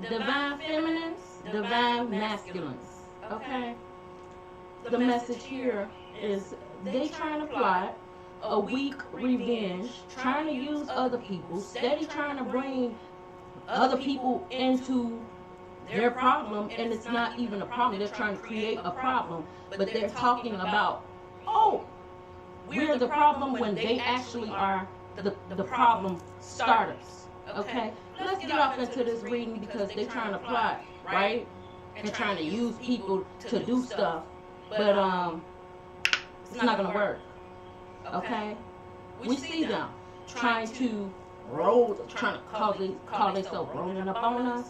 divine feminines, divine masculines. Okay? The message here is they trying to plot a weak revenge, trying to use other people, steady trying to bring other people into their problem, and it's not even a problem. They're trying to create a problem, but they're talking about, oh, we're the problem, when they actually are the problem starters. Okay? Let's get off into this reading because they're trying to plot, right? And trying to use people to do stuff, but it's not gonna work. Okay? We see them trying to trying to call themselves rolling up on us.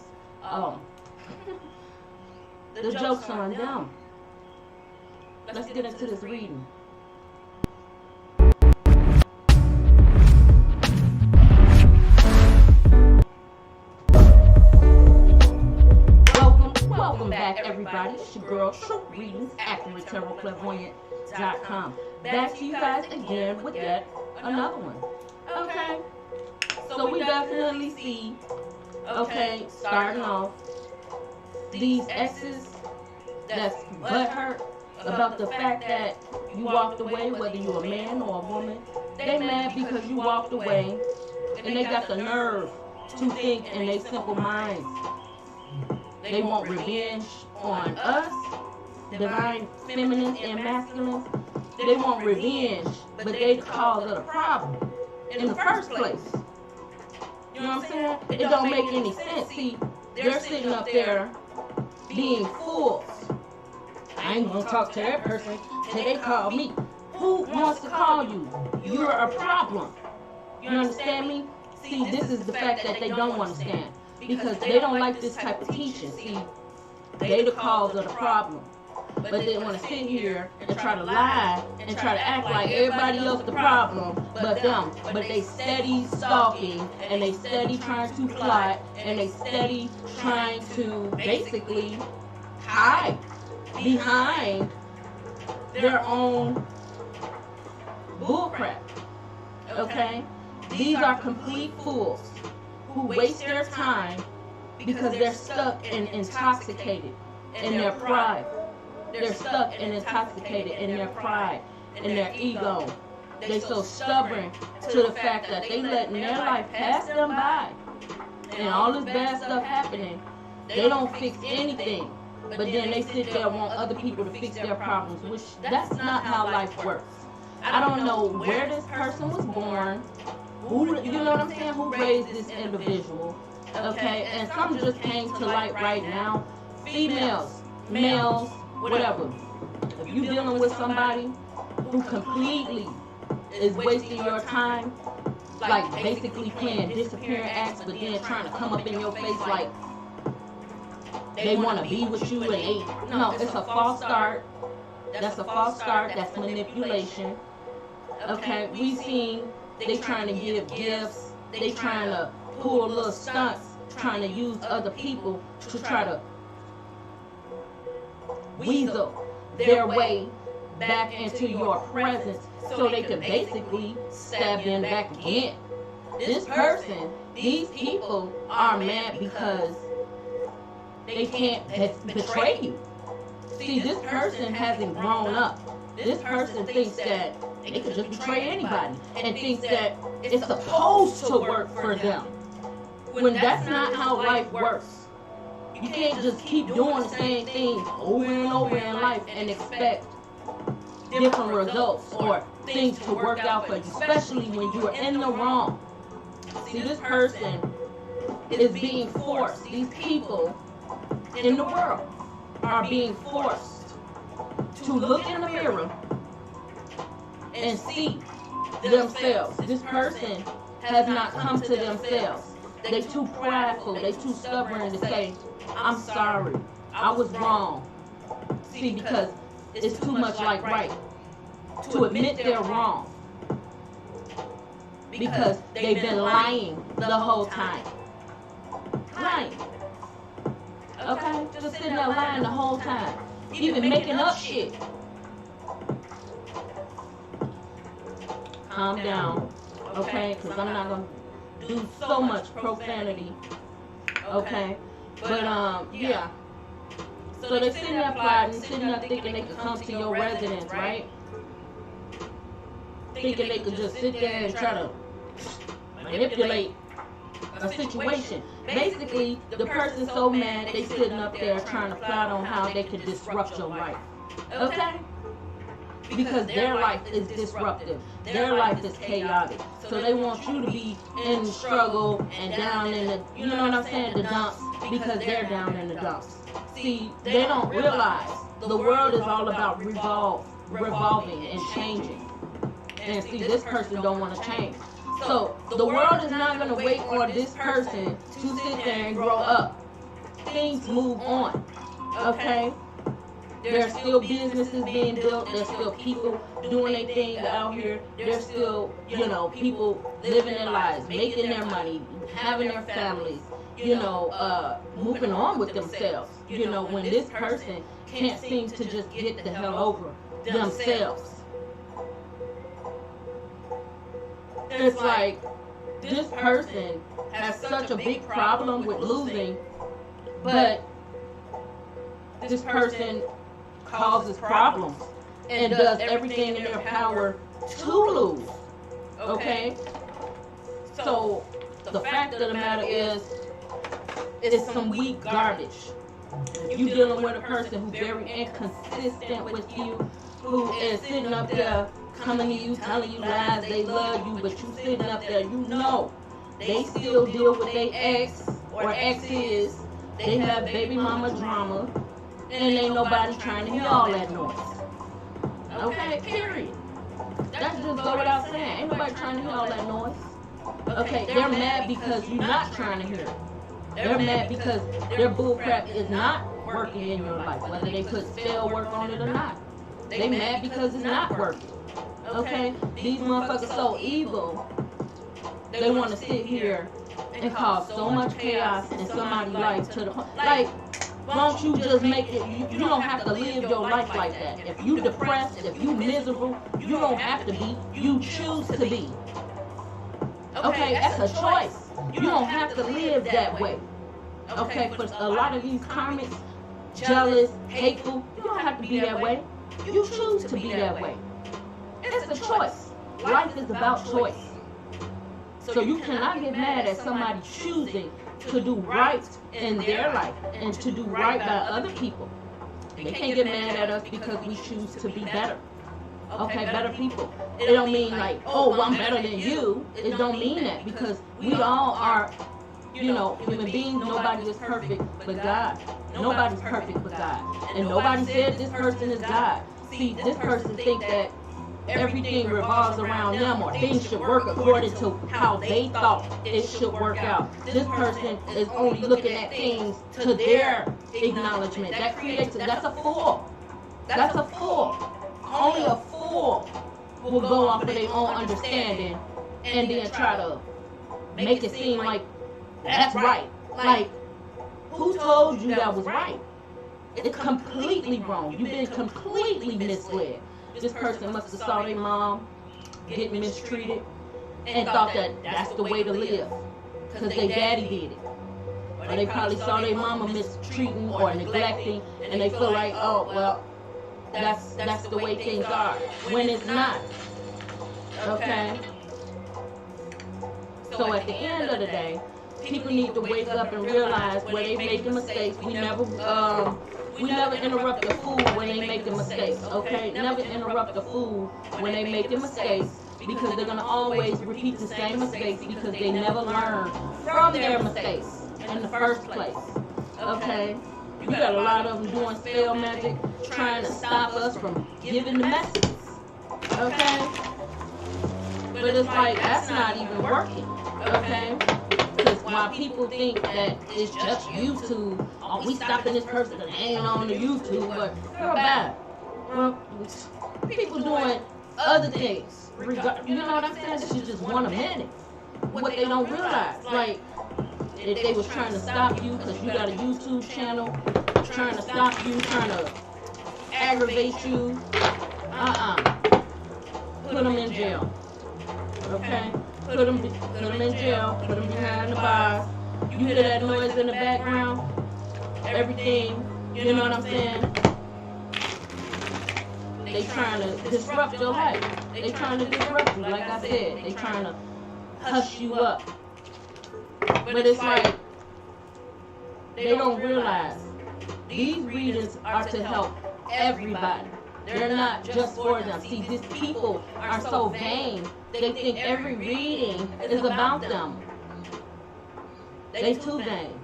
The joke's on them. Let's get into this reading. Welcome back, everybody. It's your girl, Truth Readings, Accurate Tarot Clairvoyant.com. Back to you guys again with yet another one. Okay. So we definitely see, okay, starting off, these exes that's butthurt about the fact that you walked away, whether you're a man or a woman. They mad because you walked away, and they got the nerve to think in their simple minds they want revenge on us, divine feminine and masculine. They want revenge, but they the cause of the problem in the first place. You know what I'm saying? It don't make any sense. See, they're sitting up there being fools. I ain't gonna talk to that person till they call me. Who wants to call you? You're a problem. You understand me? See, this is the fact that they don't understand. Because they don't like this type of teaching. See, they the cause of the problem. But they want to sit here and try to lie and try to act like everybody else the problem but them. But they steady stalking, and they steady trying to plot, and they steady trying to basically hide behind their own bullcrap. Okay? These are complete fools who waste their time because they're stuck and intoxicated in their pride. They're stuck and intoxicated in their pride and their ego. They're so stubborn to the fact that they letting their life pass them by, and all this bad stuff happening. They don't fix anything, but then they sit there and want other people to fix their problems, which that's not how life works. I don't know where this person was born, who, you know what I'm saying, who raised this individual, okay, and some just came to light right now. Females, males, whatever. If you're dealing with somebody who completely is wasting your time, like basically playing disappearing acts, but then trying to come up in your face like they want to be with you, and they, no, it's a false start. That's a false start. That's manipulation. Okay, we seen they trying to give gifts, they trying to pull little stunts, trying to use other people to try to weasel their way back into your presence so they can basically stab them back again. This person, these people are mad because they can't betray you. See, this person hasn't grown up. This person thinks that they could just betray anybody and thinks that it's supposed to work for them, when that's not how life works. You can't just keep doing the same thing over and over in life and expect different results or things to work out for you, especially when you're in the wrong. See, this person is being forced. These people in the world are being forced to look in the mirror and see themselves. This person has not come to themselves. They too prideful, they too stubborn to say, I'm sorry, I was wrong. See, because it's too much like right to admit they're wrong, because they've been lying the whole time. Lying. Okay? Just sitting there lying the whole time. Even making up shit. Calm down. Okay? Because I'm not going to do so much profanity. Okay? But yeah. So they're sitting there plotting, sitting there thinking they could come to your residence, right? Thinking they could just sit there and try to manipulate a situation. Basically, the person's so mad they sitting up there trying to plot on how they could disrupt your life. Okay? Because their life is disruptive. Their life is chaotic. So they want you to be in struggle and down in the, you know what I'm saying, the dumps, because they're down in the dumps. See, they don't realize the world is all about revolving and changing. And see, this person don't want to change. So the world is not going to wait for this person to sit there and grow up. Things move on. Okay? There's still businesses being built. There's still people doing their thing out here. There's still, you know, people living their lives, making their money, having their families, you know, moving on with themselves. You know, when this person can't seem to just get the hell over themselves. It's like this person has such a big problem with losing, but this person causes problems and does everything in their power to lose. Okay? So the fact of the matter is, it's some weak garbage. If you're dealing with a person who's very inconsistent with you, who is sitting up there coming to you, telling you lies, they love you, but you sitting up there, you know, they still deal with their ex or exes. They have baby mama drama, and ain't nobody trying to hear all that noise. Okay, period. That just go without saying. Ain't nobody trying to hear all that noise. Okay, they're mad because you're not trying to hear it. They're mad because their bullcrap is not working in your life, whether they put spell work on it or not. They mad because it's not working. Okay? These motherfuckers so evil, they want to sit here and cause so much chaos in somebody's life to the point. Like, won't you just make it, you don't have to live your life like that. If you depressed, if you miserable, you don't have to be. You choose to be. Okay, that's a choice. You don't have to live that way. Okay, for a lot of these karmics, jealous, hateful, you don't have to be that way. You choose to be that way. It's a choice. Life is about choice. So you cannot get mad at somebody choosing to do right in their life and to do right by other people. They can't get mad at us because we choose to be better. Okay, better people. It don't mean like, oh, well, I'm better than you. It don't mean that, because we all are, you know, human beings. Nobody is perfect but God. Nobody's perfect but God. And nobody said this person is God. See, this person think that everything revolves around them, or things should work according to how they thought it should work out. This person is only looking at things to their acknowledgement. That creates, that's a fool. That's a fool. Only a fool will go off of their own understanding and then try to make it seem like that's right. Like, who told you that was right? It's completely wrong. You've been completely misled. This person must have saw their mom getting mistreated and thought that that's the way to live because their daddy did it. Or they probably saw their mama mistreating or neglecting, and they feel like, oh, well, that's the way things are, when it's not. Okay? So at the end of the day, people need to wake up and realize where they making mistakes. We never interrupt the fool when they make the mistakes, okay? Never interrupt the fool when they make the mistakes, because they're going to always repeat the same mistakes because they never learn from their mistakes in the first place, okay? You got a lot of them doing spell magic, trying to stop us from giving the messages, okay? But it's like, that's not even working, okay? Because while people think that it's just YouTube, oh, we stopping this person and hanging on to YouTube, but you're bad. Well, people doing other things, you know what I'm saying? This is just one a minute. What they don't realize, like, if they was trying to stop you because you got a YouTube channel, trying to stop you, trying to aggravate you, put them in jail, okay? Put them in jail, put them behind the bars. You hear that noise in the background? everything, you know what I'm saying? They trying to disrupt your life. They trying to disrupt you, like I said. They trying to hush you up. But it's like, they don't realize these readings are to help everybody. They're not just for them. See, these people are so vain. They think every reading is about them. They too vain.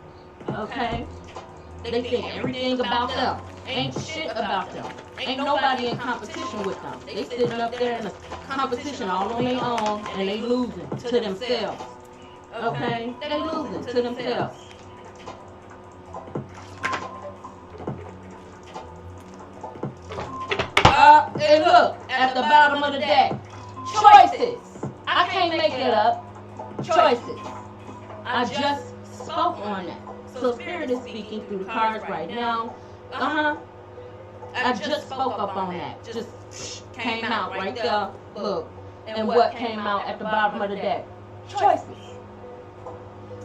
Okay? They think everything about them. Ain't shit about them. Ain't nobody in competition with them. They sitting up there in a competition all on their own, and they losing to themselves. Okay? They losing to themselves. And look, at the bottom of the deck, choices. I can't make it up. Choices. I just spoke on that. So Spirit is speaking through the cards right now. I just spoke up on that. Just came out right there. Look. And what came out at the bottom of the deck? Choices.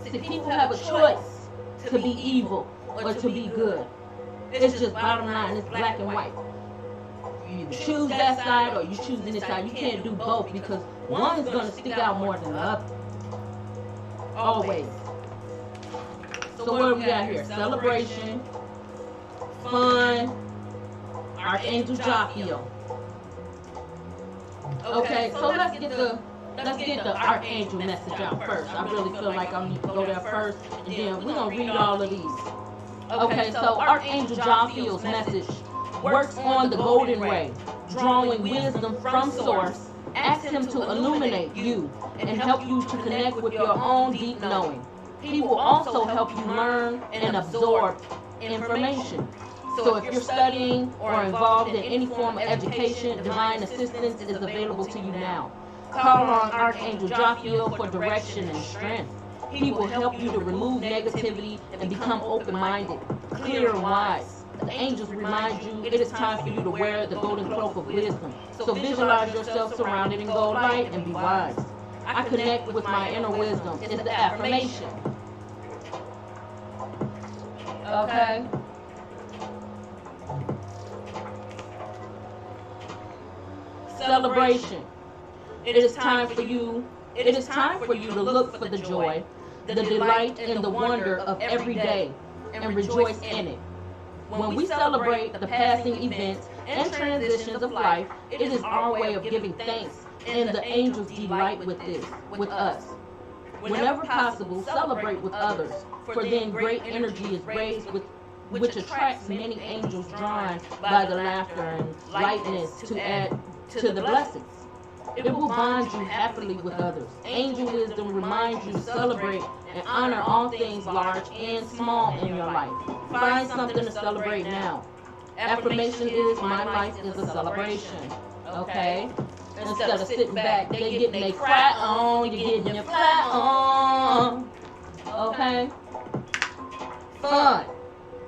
See, people have a choice to be evil or to be good. It's just bottom line. It's black and white. You either choose that side or you choose this side. You can't do both because one is going to stick out more than the other. Always. So what do we got here? Celebration, fun, Archangel Jophiel. Okay, so let's get the Archangel message out first. I really feel like I need to go there first, and then we're gonna read all of these. Okay, so Archangel Jophiel's message works on the golden ray, drawing wisdom from source. Ask him to illuminate you and help you to connect with your own deep knowing. He will also help you learn and absorb information. So if you're studying or involved in any form of education, divine assistance is available to you now. Call on Archangel Jophiel for direction and strength. He will help you to remove negativity and become open-minded, clear and wise. The angels remind you it is time for you to wear the golden cloak of wisdom. So visualize yourself surrounded in gold light and be wise. I connect with my inner wisdom. It's the affirmation. Okay? Celebration. It is time for you to look for the joy, the delight, and the wonder of every day and rejoice in it. When we celebrate the passing events and transitions of life, it is our way of giving thanks, and the angels delight with us. Whenever possible, celebrate with others, for then great energy is raised which attracts many angels drawn by the laughter and lightness to add to the blessings. It will bond you happily with others. Angel wisdom reminds you to celebrate and honor all things large and small in your life. Find something to celebrate now. Affirmation is, my life is a celebration. Okay? Instead of sitting back, they getting their cry on, you're getting your fly on. Okay? Fun.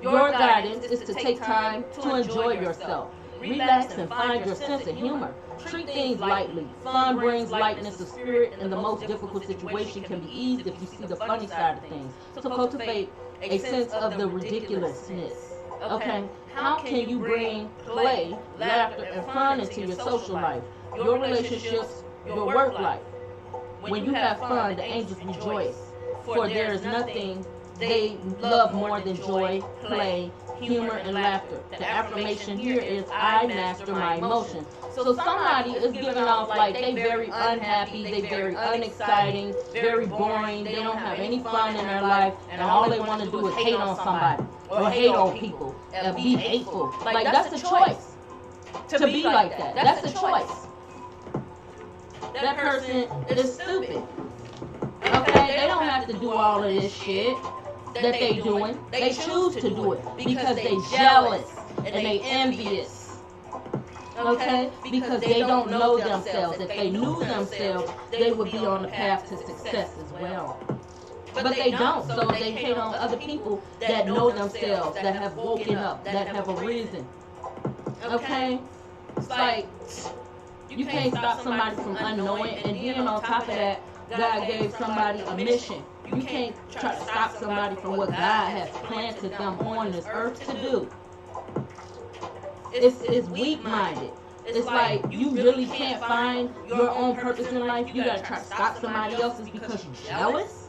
Your guidance is to take time to enjoy yourself. Relax and find your sense of humor. Treat things lightly. Fun brings lightness of spirit, and the most difficult situation can be eased if you see the funny side of things. So cultivate a sense of the ridiculousness. Okay? How can you bring play, laughter, and fun into your social life, your relationships, your work life? When you have fun, the angels rejoice, for there is nothing they love more than joy, play, humor, and laughter. The affirmation here is, I master my emotions. So somebody is giving off like they very unhappy, they very unexciting, very boring, they don't have any fun in their life, and all they want to do is hate on somebody, or hate on people, and be hateful. Like, that's a choice. To be like that. That's a choice. That person is stupid. Okay? They don't have to do all of this shit that they doing. They choose to do it because they jealous and they envious. Okay? Because they don't know themselves. If they knew themselves, they would be on the path to success as well. But they don't, so they hate on other people that know themselves, that have woken up, that have a reason. Okay? It's like, you can't stop somebody from unknowing, and then on top of that, God gave somebody a mission. You can't try to stop somebody from what God has planted them on this earth to do. It's weak-minded. It's like you really can't find your own purpose in life. You gotta try to stop somebody else's because you're jealous.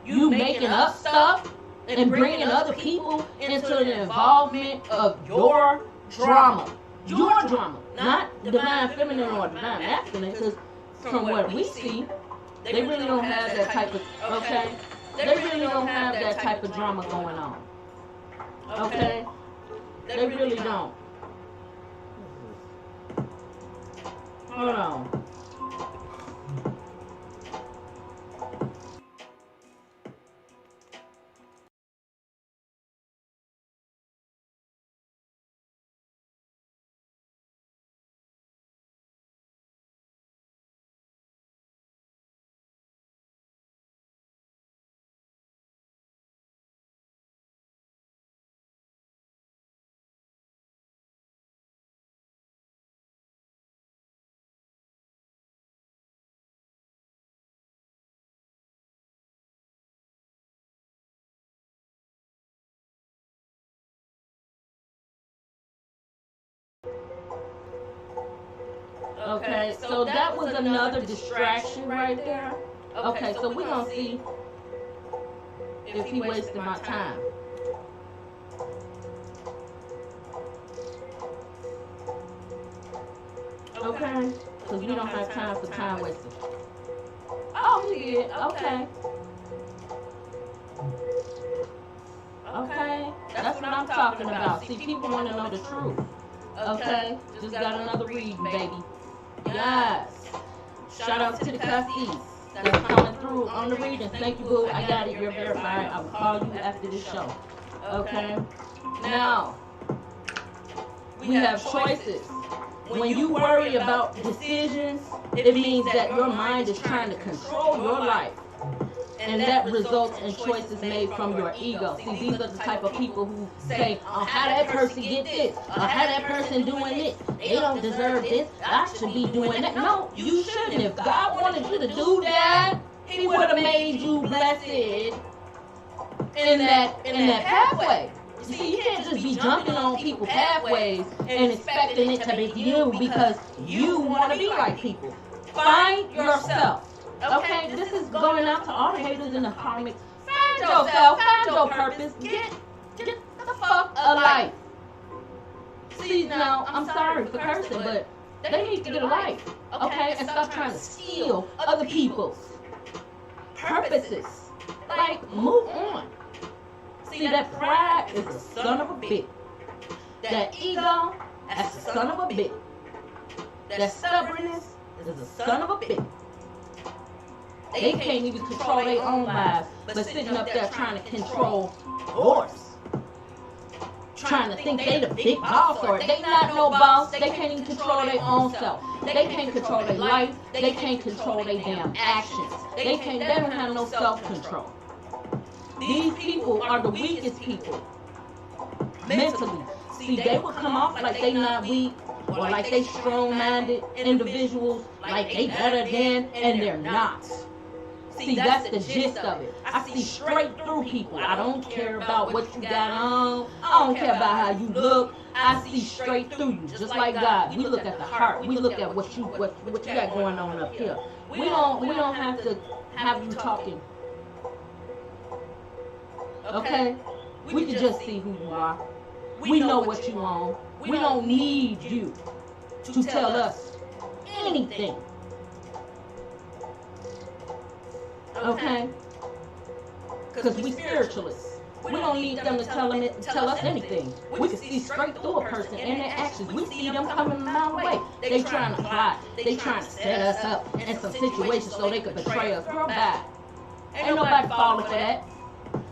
You making up stuff and bringing other people into the involvement of your drama. Your drama, not divine feminine or divine masculine, because from what we see, they really don't have that type of, okay? They really don't have that type of drama going on. Okay? They really don't. Hold on. Okay, so that was another distraction right there. Okay, so we're going to see if he wasted my time. Okay, because we don't have time for time wasting. Oh, he did. Okay. Okay, that's what I'm talking about. See, people want to know the truth. Okay, just got another reading, baby. Yes. Shout out to the cussies that's coming through on the reading. Thank you, boo. I got it. You're verified. I will call you after this show. Okay. Now, we have choices. When you worry about decisions, it means that your mind is trying to control your life. And that results in choices made from your ego. See, these are the type of people who say, oh, how that person get this? Or how that person doing this? They don't deserve this. I should be doing that. No, you shouldn't. If God wanted you to do that, he would have made you blessed in that pathway. You see, you can't just be jumping on people's pathways and expecting it to be you because you want to be like people. Find yourself. Okay, this is going out to all the haters in the karmics. Find yourself, find your purpose. Get the fuck a life. See, now, I'm sorry for cursing, but they need to get a life. Okay, and stop trying to steal other people's purposes. Like, move on. See, that pride is a son of a bitch. That ego, that's a son of a bitch. That stubbornness is a son of a bitch. They can't even control their own lives, but sitting up there trying to control yours. Trying to think they the big boss, or they not no boss. They can't even control their own self. They can't control their life. They can't control their damn actions. They don't have no self-control. These people are the weakest people mentally. See, they will come off like they not weak, or like they strong-minded individuals, like they better than, and they're not. See, that's the gist of it. I see straight through people. I don't care about what you got on. I don't care about how you look. I see straight through you, just like God. We look at the heart. We look at what you got going on up here. We don't have to have you talking. Okay? We can just see who you are. We know what you want. We don't need you to tell us anything. Okay? Because we spiritualists. We don't need them to tell us anything. We can see straight through a person and their actions. We see them coming a mile away. They trying to plot. They trying to set us up in some situations so they could betray us. Girl, bye. Ain't nobody falling for that.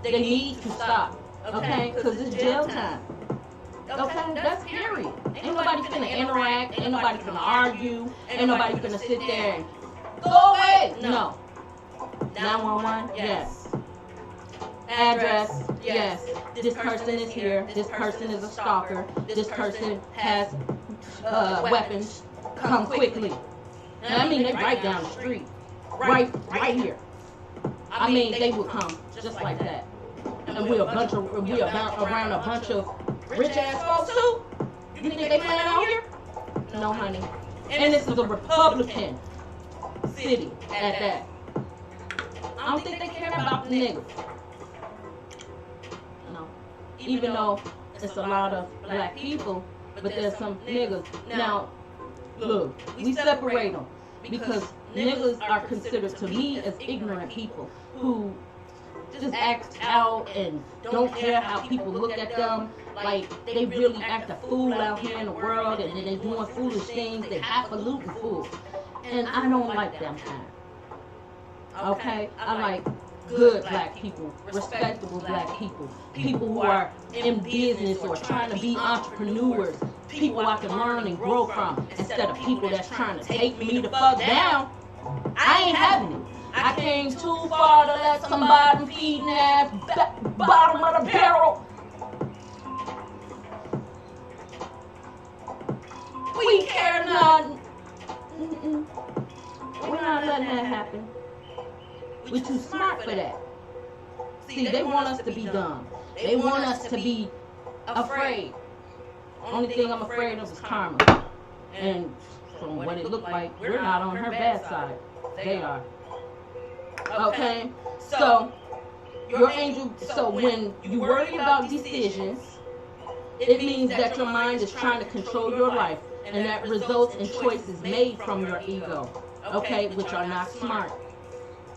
They need to stop. Okay? Because it's jail time. Okay? That's period. Ain't nobody finna interact. Ain't nobody finna argue. Ain't nobody finna sit there and go away. No. 911? Yes. Address? Yes. This person is here. This person is a stalker. This person has weapons. Come quickly. And I mean, they right down the street. Right here. I mean, they would come just like that. And we're around a bunch of rich ass folks too. You think they playing out here? No, honey. And this is a Republican city at that. I don't think they care about the niggas. No. Even though it's a lot of black people, but there's some niggas. Now, look, we separate them because niggas are considered to me as ignorant people who just act out and don't care how people look at them. Like, they really act a fool out here in the world, and then they doing foolish things. They highfalutin fools. And I don't like them kind. Okay? I like good black people, respectable black people, people who are in business or trying to be entrepreneurs, people I can learn and grow from, instead of people that's trying to take me the fuck down. I ain't having it. I came too far to let some bottom feeding ass bottom of the barrel. We care none. We're not letting that happen. We're too smart for that. See, they want us to be dumb. They want us to be afraid. Only thing I'm afraid of is karma. And from what it looked like, we're not on her bad side. They are. Okay? So, your angel, so when you worry about decisions, it means that your mind is trying to control your life, and that results in choices made from your ego, okay, which are not smart.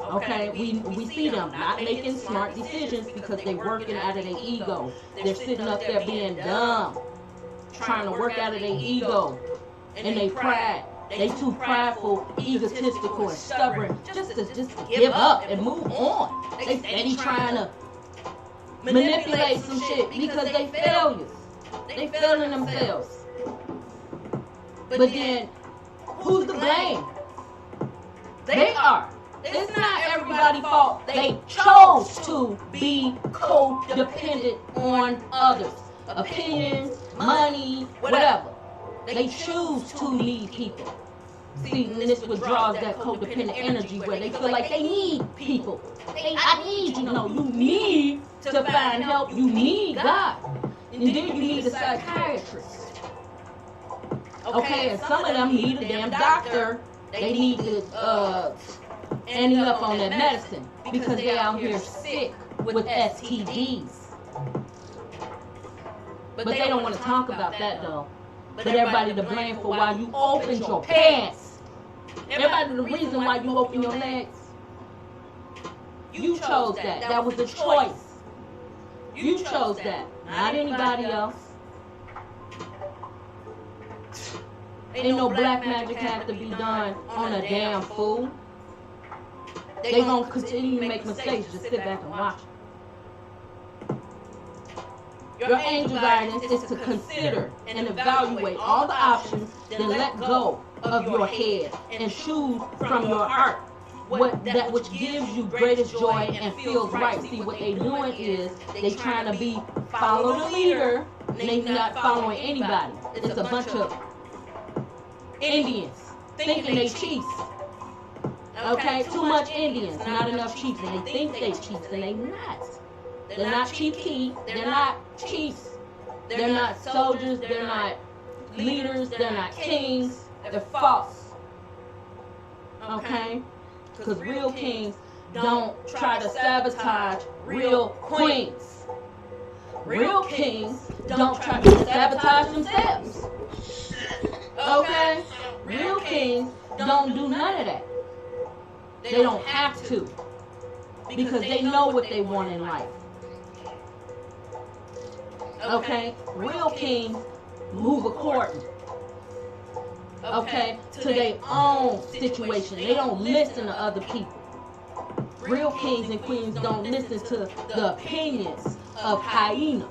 Okay, we see them not making smart decisions because they're working out of their ego. They're sitting up there being dumb, trying to work out of their ego and their pride. They too prideful, egotistical, and stubborn just to give up and move on. They steady trying to manipulate some shit because they failures. They failing themselves. But then, who's to blame? They are. It's not everybody's fault. They chose to be codependent on others. Opinions, money, whatever. They choose to need people. See, and this withdraws that codependent energy where they feel like they need people. I need you. No, you need to find help. You need God. And then you need a psychiatrist. Okay, and some of them need a damn doctor. They need to end up on that medicine because they out here sick with STDs. But they don't want to talk about that though. But everybody to blame for why you opened your pants. Everybody the reason why you open your legs. You chose that. That was a choice. You chose that. Not anybody else. Ain't no black magic have to be done on a damn fool. They gonna continue to make mistakes. Just sit back and watch. Your angel guidance is to consider and evaluate all the options, then let go of your head and choose from your heart that which gives you greatest joy and feels right. See, what they doing is they trying to follow the leader, and they not following anybody. It's a bunch of Indians thinking they chiefs. Okay, too much Indians, not enough chiefs, and they think they chiefs, and they not. They're not chief key. They're not chiefs. They're not soldiers. They're not leaders. They're not kings. They're false. Okay? Because real kings don't try to sabotage real queens. Real kings don't try to sabotage themselves. Okay? Real kings don't do none of that. They don't have to. Because they know what they want in life. Okay? Real kings move according. Okay? To their own situation. They don't listen to other people. Real kings and queens don't listen to the opinions of hyenas.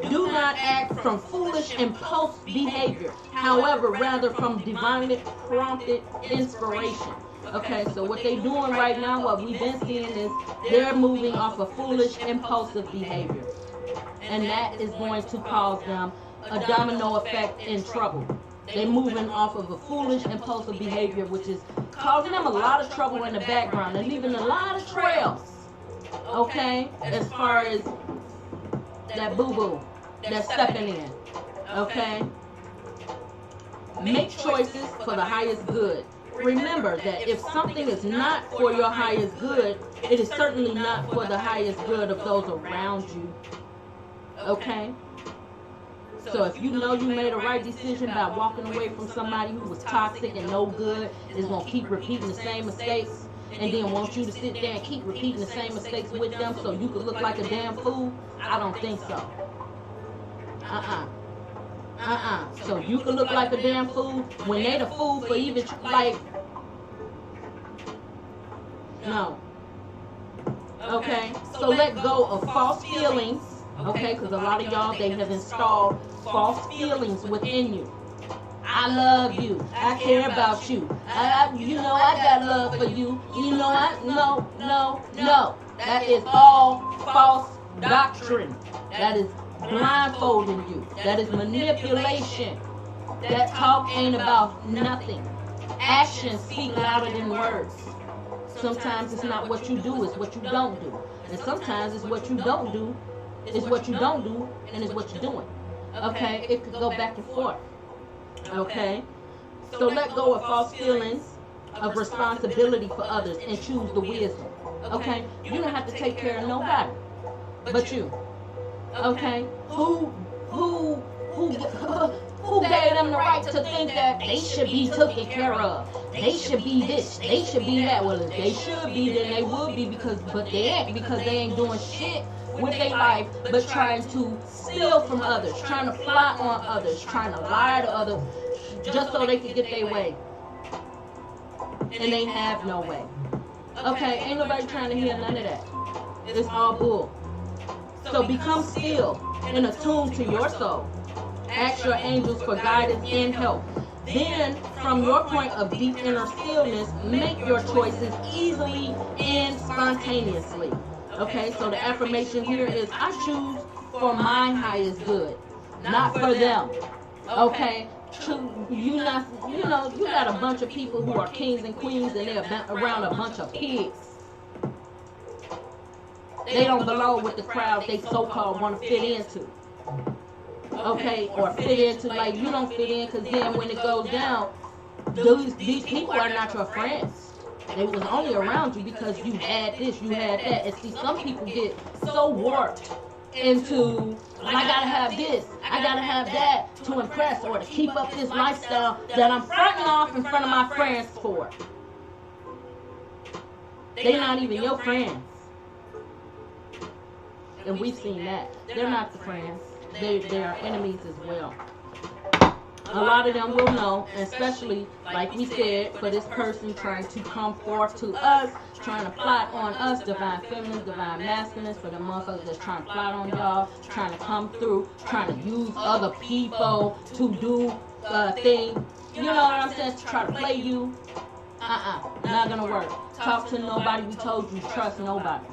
Do not act from foolish impulse behavior. However, rather from divinely prompted inspiration. Okay, so what they're doing right now, what we've been seeing is they're moving off of foolish impulsive behavior. And that is going to cause them a domino effect in trouble. They're moving off of a foolish, impulsive behavior, which is causing them a lot of trouble in the background and leaving a lot of trails, okay, as far as that boo-boo that's stepping in, okay? Make choices for the highest good. Remember that if something is not for your highest good, it is certainly not for the highest good of those around you, okay? So if you know you made a right decision by walking away from somebody who was toxic and no good, is going to keep repeating the same mistakes, and then want you to sit there and keep repeating the same mistakes with them so you could look like a damn fool, I don't think so. So you can look like a damn fool when they the fool for even, like, no. Okay, so let go of false feelings, okay, because a lot of y'all, they have installed false feelings within you. I love you. I care about you. You know I got love for you. You know no. That is all false doctrine. That is blindfolding you. That is manipulation. That talk ain't about nothing. Actions speak louder than words. Sometimes it's not what you do, it's what you don't do. And sometimes it's what you don't do, is what you don't do, and it's what you're doing. Okay? It could go back and forth. Okay? So let go of false feelings of responsibility for others and choose the wisdom. Okay? You don't have to take care of nobody but you. Okay? Who gave them the right to think that they should be taken care of? They should be this, they should be that. Well, if they should be, then they would be, but they ain't, because they ain't doing shit with their life but trying to steal from others, trying to plot on others, trying to lie to others just so they can get their way. And they have no way. Okay, ain't nobody trying to hear none of that. It's all bull. So become still and attuned to your soul. Ask your angels for guidance and help. Then, from your point of deep inner stillness, make your choices easily and spontaneously. Okay, so the affirmation here is, I choose for my highest good, not for them. Okay, you got a bunch of people who are kings and queens and they're around a bunch of pigs. They don't belong with the crowd they so-called want to fit into. Okay, or fit into, like, you don't fit in, because then when it goes down, these people are not your friends. They was only around you because you had this, you had that. And see, some people get so warped into, I gotta have this, I gotta have that to impress or to keep up this lifestyle that I'm fronting off in front of my friends for. They're not even your friends. And we've seen that. They're not the friends. They are enemies as well. A lot of them will know, especially, like we said, for this person trying to come forth to us, trying to plot on us, divine feminines, divine masculines, for the motherfuckers that's trying to plot on y'all, trying to come through, trying to use other people to do things, you know what I'm saying, to try to play you. Not gonna work. Talk to nobody. We told you, trust nobody.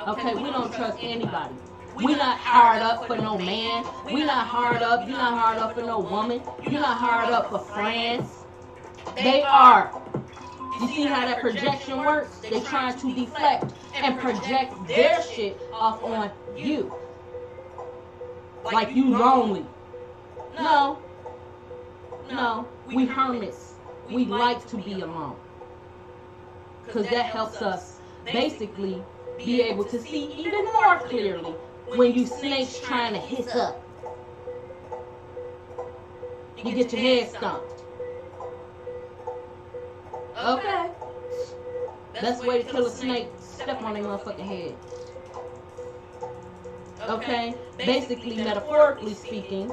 Okay, we don't trust anybody. We not hard up for no man. We not hard up. You're not hard up for no woman. You're not hard up for friends. They are. You see how that projection works? They trying to deflect and project their shit off on you. Like you lonely. No. We hermits. We like to be alone. Because that helps us basically be able to see even more clearly when you snakes trying to hiss up. You get your head stomped. Okay. Best way to kill a snake, step on their motherfucking head. Okay? Basically, metaphorically speaking,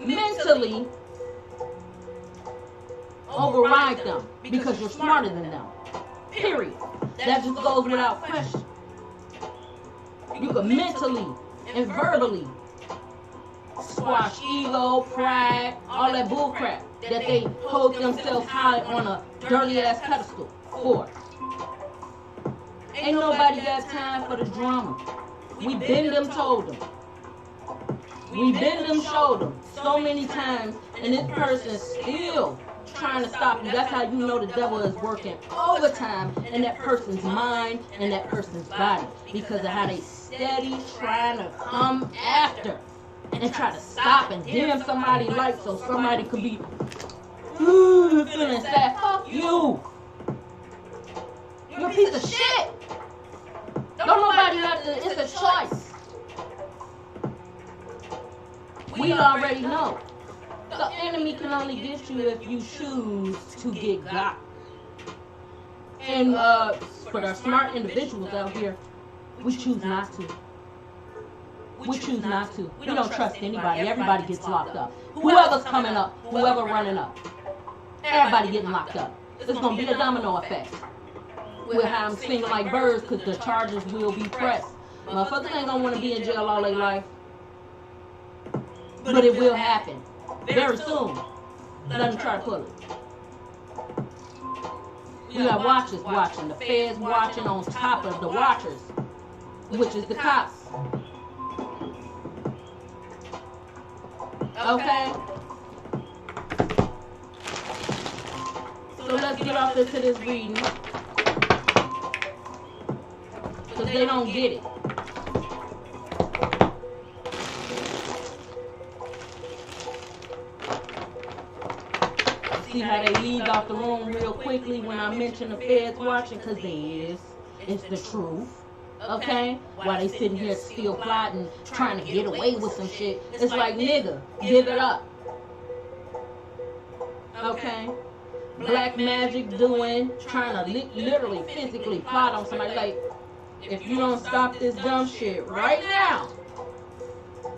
mentally override them because you're smarter than them. Period. That just goes without question. You can mentally and verbally squash ego, pride, all that bullcrap that they hold themselves high on a dirty ass pedestal for. Ain't nobody got time for the drama. We been them told them. We bend them shoulders so many times, and this person is still trying to stop you. That's how you know the devil is working overtime in that person's mind and that person's body, because of how they steady trying to come after and try to stop and dim somebody's light so somebody could be feeling sad. Fuck you. You're a piece of shit. Don't nobody have to. It's a choice. We already know. The enemy can only get you if you choose to get got. And for the smart individuals out here, we choose not to. We choose not to. We don't trust anybody. Everybody gets locked up. Whoever's coming up, whoever running up, everybody getting locked up. It's going to be a domino effect. We'll have them singing like birds because the charges will be pressed. Motherfuckers ain't going to want to be in jail all their life. But it will happen. Very soon. Let them try to pull it. We got watchers watching. The feds watching on top of the watchers, which is the cops. Okay? So let's get off into this reading. Because they don't get it. See how they leave out the room real quickly when I mention the feds watching? Because they is. It's the truth. Okay? While they sitting here still plotting, trying to get away with some shit. It's like, nigga, give it up. Okay? Black magic doing, trying to literally, physically plot on somebody. Like, if you don't stop this dumb shit right now,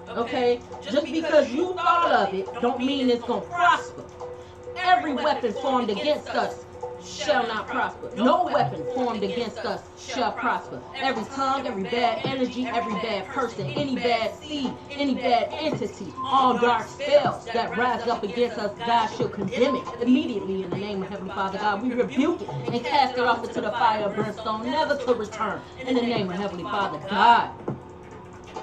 okay? Just because you thought of it, don't mean it's going to prosper. Every weapon formed against us shall not prosper. No weapon formed against us shall prosper. Every tongue, every bad energy, every bad person, any bad seed, any bad entity, all dark spells that rise up against us, God shall condemn it immediately in the name of Heavenly Father God. We rebuke it and cast it off into the fire of brimstone, never to return in the name of Heavenly Father God.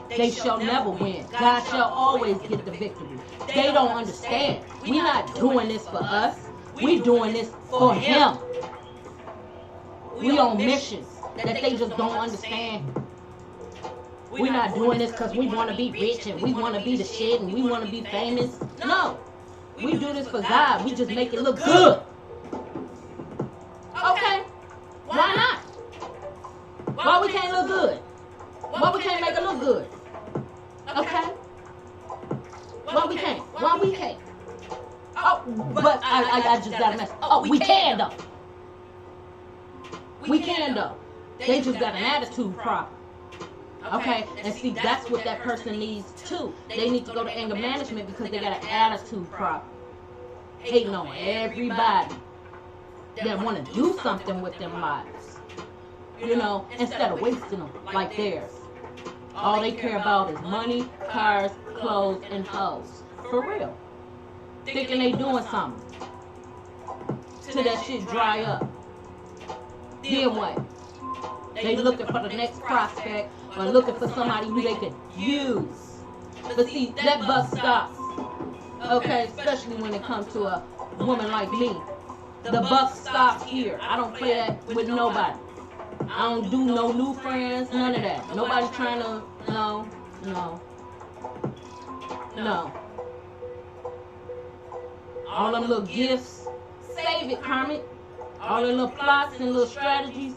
They shall never win. God shall always get the victory. They don't understand. We're not doing this for us. We're doing this for Him. We on missions that they just don't understand. We're not doing this because we want to be rich and we want to be the shit and we want to be famous. No. We do this for God. We just make it look good. Okay. Why not? Why we can't look good? Why we can't make it look good? Okay? Why we can't? Why we can't? Oh, but I just got a message. Oh, we can though. We can though. They just got an attitude problem. Okay? And see, that's what that person needs too. They need to go to anger management because they got an attitude problem. Hating on everybody that want to do something with their lives. You know, instead of wasting them like theirs. All they care about is money, cars, clothes, and hoes. For real. Thinking they doing something. Till that shit dry up. Then what? They looking for the next prospect or looking for somebody who they could use. But see, that buck stops. Okay, especially when it comes to a woman like me. The buck stops here. I don't play that with nobody. I don't do no new friends, none of that. Nobody trying to, no. All them little gifts, save it, Kermit. All them little plots and little strategies,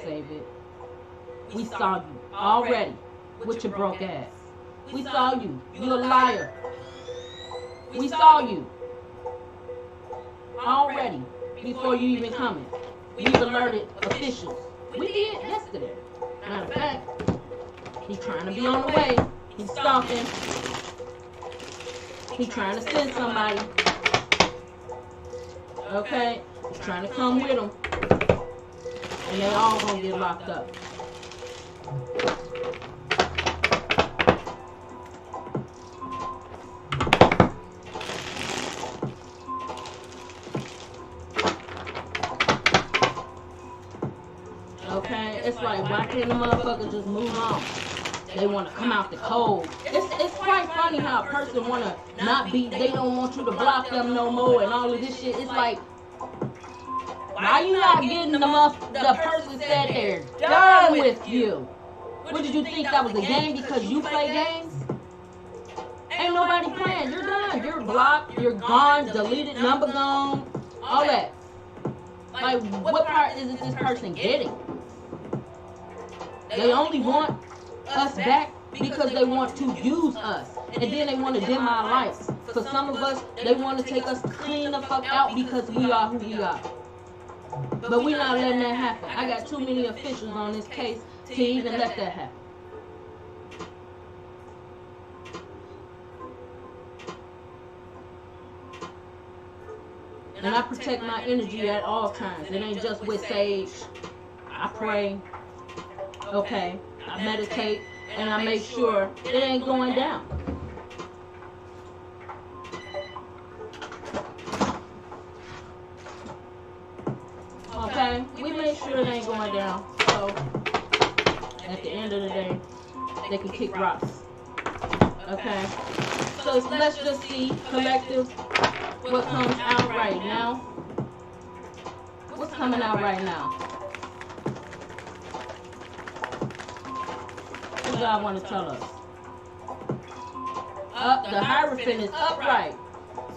save it. We saw you already with your broke ass. We saw you. You're a liar. We saw you already before you even coming. We've alerted officials. We did yesterday. Matter of fact, he's trying to be on the way. He's stalking. He's trying to send somebody. Okay? He's trying to come with him. And they all gonna get locked up. Okay, it's like, why can't the motherfucker just move on? They want to come out the cold. It's quite funny how a person want to not be, they don't want you to block them no more and all of this shit. It's like, why you not getting them up? The person said they're done with you. What did you think, that was a game because you play games? Ain't nobody playing. You're done. You're blocked. You're gone. Deleted. Number gone. All that. Like, what part isn't this person getting? They only want us back because they want to use us. And then they want to dim our lights. For some of us, they want to take us clean the fuck out because we are who we are. But we're not letting that happen. I got too many officials on this case to even let that happen. And I protect my energy at all times. It ain't just with sage. I pray. Okay. I meditate. And I make sure it ain't going down. Okay? We make sure it ain't going down. So, at the end of the day, they can kick rocks. Okay? So let's just see, collective, what comes out right now. What's coming out right now? What do y'all want to tell us? Up, the Hierophant is upright.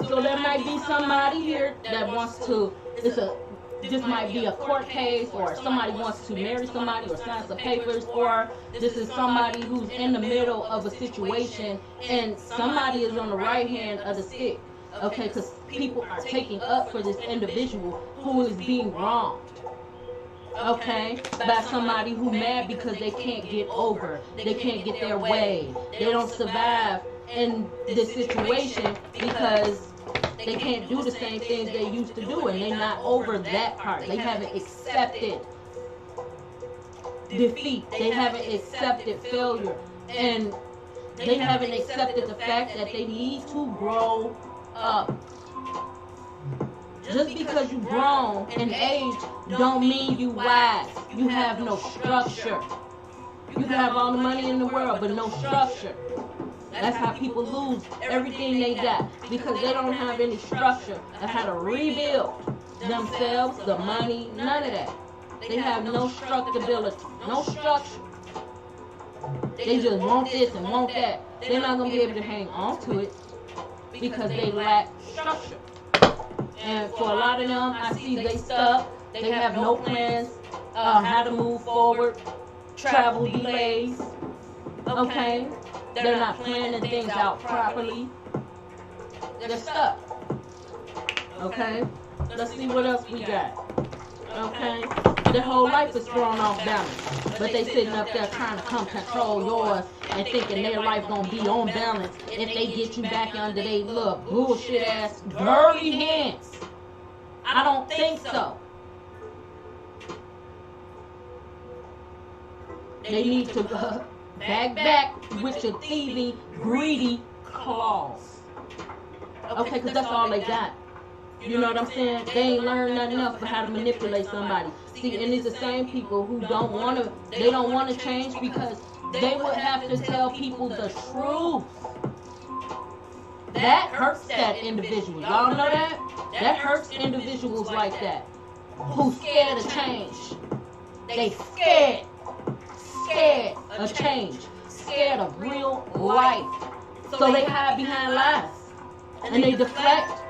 So there might be somebody here that wants to, this might be a court case, or somebody wants to marry somebody or sign some papers, or this is somebody who's in the middle of a situation and somebody is on the right hand of the stick. Okay, because people are taking up for this individual who is being wronged. Okay, by somebody who mad because they can't get over, they can't get their way, they don't survive in this situation because they can't do the same things they used to do, and they're not over that part. They haven't accepted defeat. They haven't accepted failure. And they haven't accepted the fact that they need to grow up. Just because you've grown in age don't mean you wise. You have no structure. You can have all the money in the world, but no structure. That's how people lose everything they got, because they don't have any structure of how to rebuild themselves, the money, none of that. They have no structability, no structure. They just want this and want that. They're not going to be able to hang on to it because they lack structure. And for a lot of them, I see they stuck. They have no plans how to move forward, travel delays, okay? They're not planning things out properly. They're stuck. Okay? Let's see what else we got. Okay? Their whole life is thrown off balance. But they sitting up there trying to come control yours and thinking their life gonna be on balance if they get you back under their little bullshit ass dirty hands. I don't think so. They need to back with your thieving, greedy claws. Okay, because that's all they got. You know what I'm saying? They ain't learned nothing else but how to manipulate somebody. See, and it's the same people who don't want to change because they would have to tell people the truth. That hurts that individual. Y'all know that? That hurts individuals like that who's scared of change. They scared of change, scared of real life. So they hide behind lies and they deflect.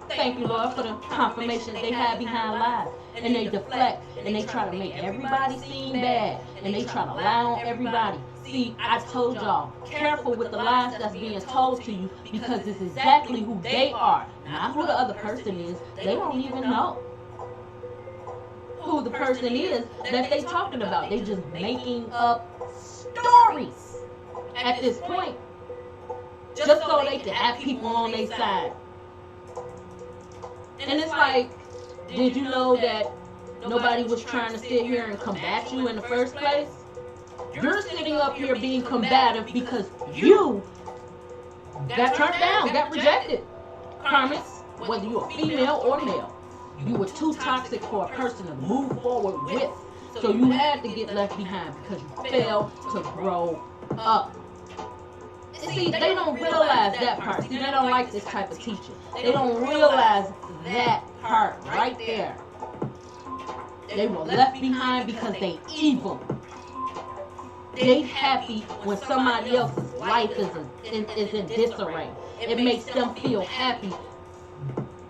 Thank you, Lord, for the confirmation. They hide behind lies and they deflect and they try to make everybody seem bad and they try to lie on everybody. See, I told y'all, careful with the lies that's being told to you because it's exactly who they are, not who the other person is. They don't even know who the person is that they talking about. They just making up stories at this point just so they can have people on their side. And it's like, did you know that nobody was trying to sit here and combat you in the first place? You're sitting up here being combative because you got turned down, got rejected. Karmics, whether you're a female or male, you were too toxic for a person to move forward with. So you had to get left behind because you failed to grow up. See, they don't realize that part. See, they don't like this type of teaching. They don't realize that part right there. They were left behind because they evil. They happy when somebody else's life is in disarray. It makes them feel happy,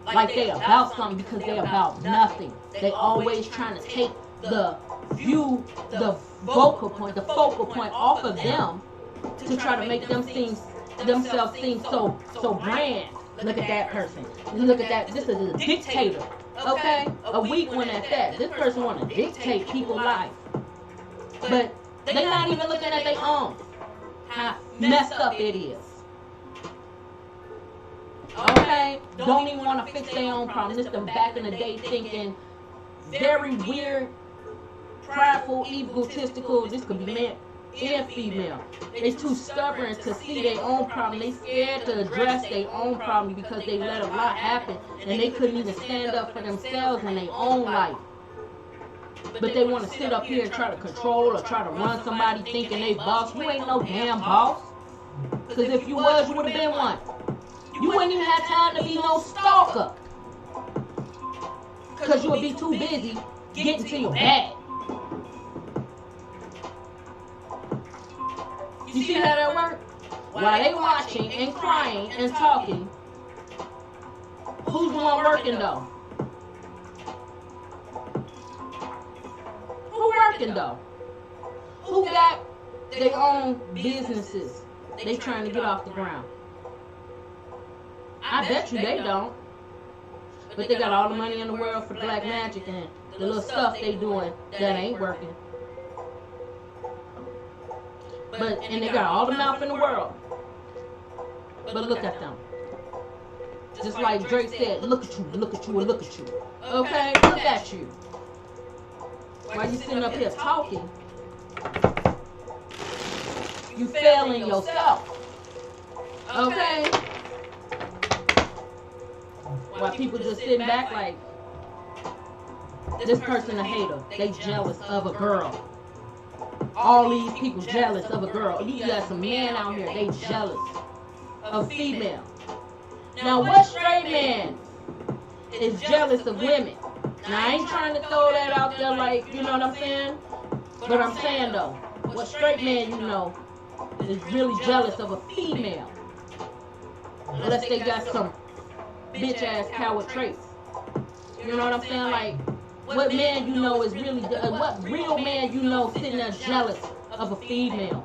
like they about something, because they about nothing. They always trying to take the focal point off of them to try to make themselves seem so grand. Look at that person. Look at that. This is a dictator. Okay? A weak one at that. This person want to dictate people's life. But they're not even looking at their own. How messed up it is. Okay? Don't even want to fix their own problems. This them back in the day thinking very weird, prideful, egotistical. This could be man and female. They too stubborn to see their own problem. They scared to address their own problem because they let a lot happen and they couldn't even stand up for themselves in their own life. But they want to sit up here and try to control or try to run somebody thinking they boss. You ain't no damn boss. Because if you was, you would have been one. You wouldn't even have time to be no stalker. Because you would be too busy getting to your bag. You see how that works? While they watching and crying and talking, who's the one working though? Who working though? Who got their own businesses they trying to get off the ground? I bet you they don't. But they got all the money in the world for black magic and the little stuff they doing that ain't working. And they got all the mouth in the world. But look at them. Just like Drake said, look at you, look at you, and look at you. Okay? Look at you. While you sitting up here talking, you failing yourself. Okay? While people just sitting back like, this person a hater. They jealous of a girl. All these people jealous of a girl. You got some men out here, they jealous of female. Now what straight man is jealous of women? Now I ain't trying to throw that out there like, you know what I'm saying? But I'm saying though, what straight man you know is really jealous of a female? Unless they got some bitch ass coward traits. You know what I'm saying? Like, what man you know is really, what real man you know sitting there jealous of a female?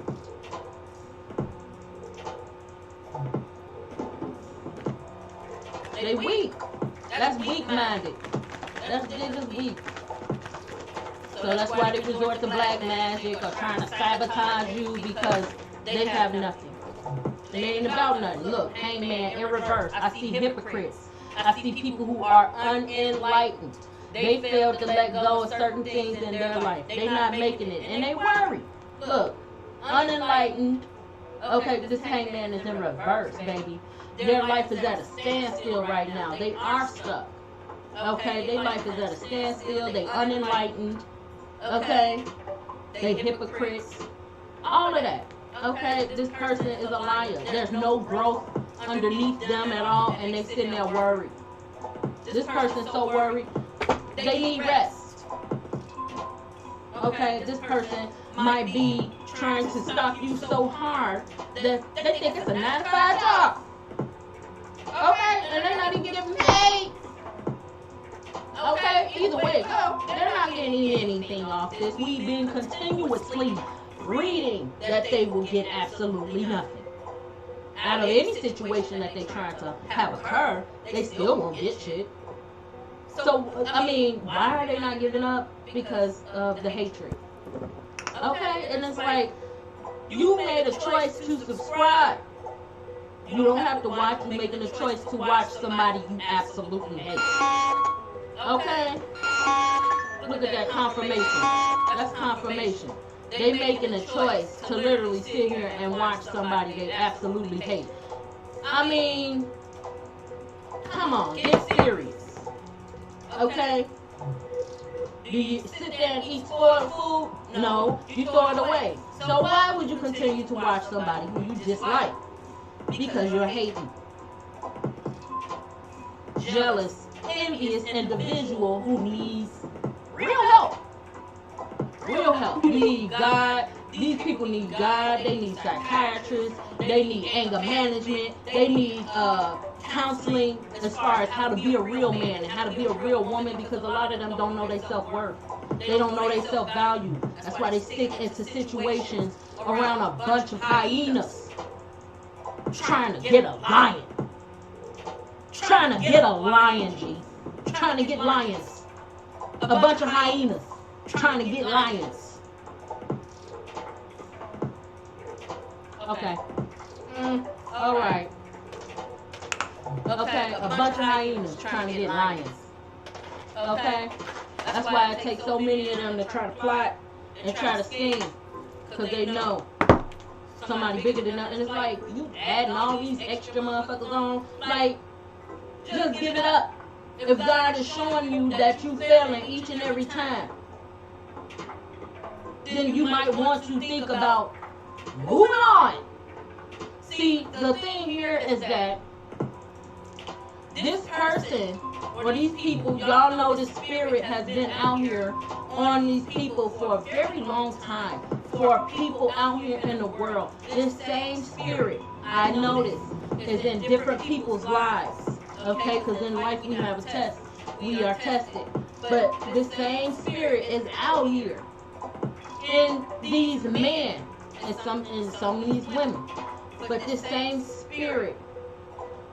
They weak. That's weak-minded. They're just weak. So that's why they resort to black magic or trying to sabotage you, because they have nothing. It ain't about nothing. Look, hangman in reverse. I see hypocrites. I see people who are unenlightened. They fail to let go of certain things in their life. They're not making it. And they worry. Look, unenlightened. Okay, this hangman is in reverse, baby. Their life is at a standstill right now. They are stuck. Okay, their life is at a standstill. They unenlightened. Okay, they hypocrites. All of that. Okay, this person is a liar. There's no growth underneath them at all, and they sitting there worried. This person's so worried. They need rest. Okay, this person might be trying to stop you so hard that they think it's a 9-to-5 job. Okay, and they're not even getting paid. Okay, either way it go, they're not getting anything off this. We've been continuously reading that they will get absolutely nothing. Out of any situation that they're trying to have occur, they still won't get shit. So, I mean, why are they not giving up? Because of the hatred. Okay? And it's like, you made a choice to subscribe. You don't have to watch. You're making a choice to watch somebody you absolutely hate. Okay? Look at that confirmation. That's confirmation. They making a choice to literally sit here and watch somebody they absolutely hate. I mean, come on, get serious. Okay? Do you sit there and eat spoiled food? No, you throw it away. So why would you continue to watch somebody who you dislike? Because you're hating. Jealous, envious individual who needs real help. Real help. You need God. These people need God. They need psychiatrists. They need anger management. They need counseling as far as how to be a real man and how to be a real woman, because a lot of them don't know their self-worth. They don't know their self-value. That's why they stick into situations around a bunch of hyenas trying to get a lion. Trying to get a lion, G. Trying to get lions. A bunch of hyenas trying to get lions. Okay. All right. Okay, a bunch of hyenas trying to get lions. Okay? That's why it takes so many of them to try to plot and try to scheme. Because they know somebody bigger than them. And it's like, you adding all these extra motherfuckers on. Like, just give it up. If God is showing you that you failing each and every time, then you might want to think about moving on. See, the thing here is that this person or these people, y'all know the spirit has been out here on these people for a very long time. For people out here in the world, this same spirit, I notice, is in different people's lives. Okay, because in life we have a test. We are tested. But this same spirit is out here in these men and some of these women. But this same spirit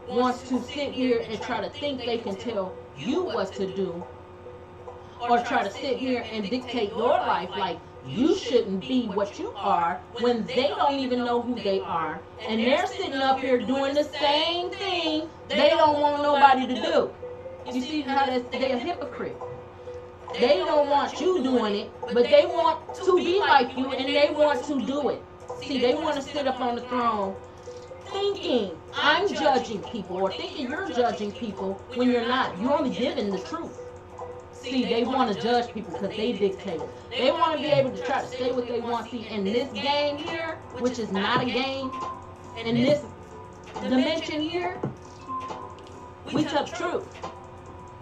wants to sit here and try to think they can tell you what to do, or try to sit here and dictate your life like you shouldn't be what you are when they don't even know who they are, and they're sitting up here doing the same thing they don't want nobody to do. You see how they're a hypocrite. They don't want you doing it, but they want to be like you, and they want to do it. See, they want to sit up on the throne thinking I'm judging people, or thinking you're judging people when you're not. You're only giving the truth. See, they want to judge people because they dictate. They want to be able to try to say what they want. See, in this game here, which is not a game, in this dimension here, we tell the truth.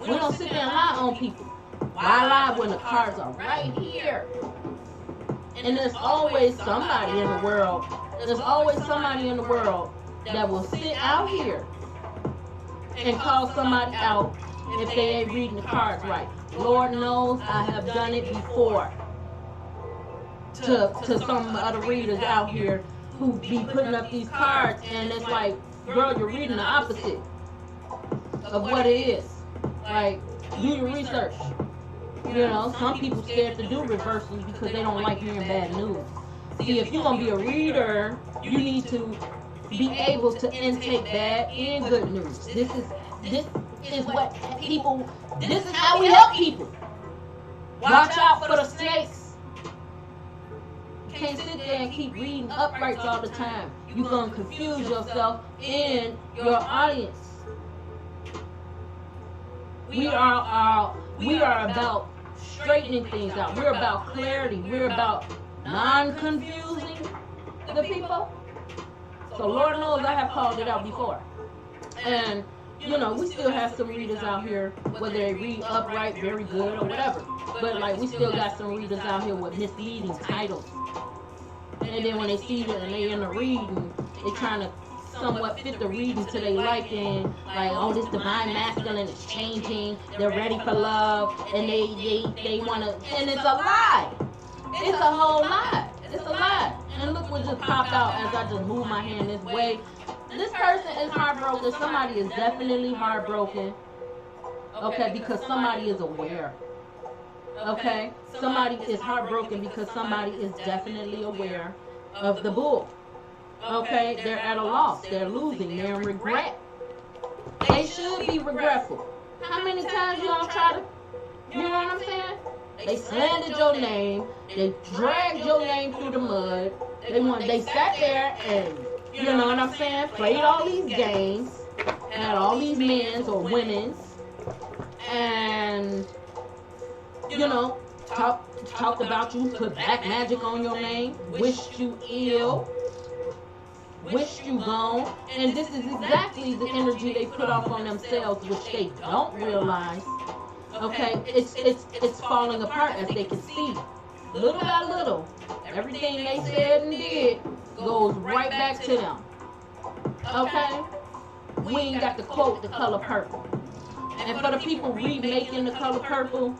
We don't sit there and lie on people. Why lie when the cards are right here? And there's always somebody in the world. There's always somebody in the world that will sit out here and call somebody out if they ain't reading the cards right. Lord knows I have done it before to some other readers out here who be putting up these cards, and it's like, girl, you're reading the opposite of what it is. Like, do your research. You know, some people scared to do reversals because they don't like hearing bad news. See, if you're going to be a reader, you need to be able to intake bad and good news. This is what people, this is how we help people. Watch out for the snakes. You can't sit there and keep reading uprights all the time. You're going to confuse yourself and your audience. We are about straightening things out. We're about clarity. We're about non-confusing the people. So Lord knows I have called it out before. And, you know, we still have some readers out here, whether they read upright, very good, or whatever. But, like, we still got some readers out here with misleading titles. And then when they see it and they in the reading, they trying to somewhat fit the reading to their liking, like, oh, this divine masculine is changing, they're ready for love, and they want to, and it's a lie. It's a whole lie. It's a lie. And look what just popped out as I just moved my hand this way. This person is heartbroken. Somebody is definitely heartbroken. Okay, because somebody is aware. Okay, somebody is heartbroken because somebody is definitely aware of the bull. Okay, they're at a loss. They're losing. They're in regret. They should be regretful. How many times y'all try to, you know what I'm saying? They slandered your name. They dragged your name through the mud. They sat there and, you know what I'm saying, played all these games, had all these men's or women's, and you know, talked about you, put black magic on your name, wished you ill, wished you gone, and this is exactly the energy they put off on themselves, which they don't realize. Okay, it's falling apart, as they can see, little by little. Everything they said and did goes right back to them. Okay, we ain't got to quote the color purple. And for the people remaking the color purple,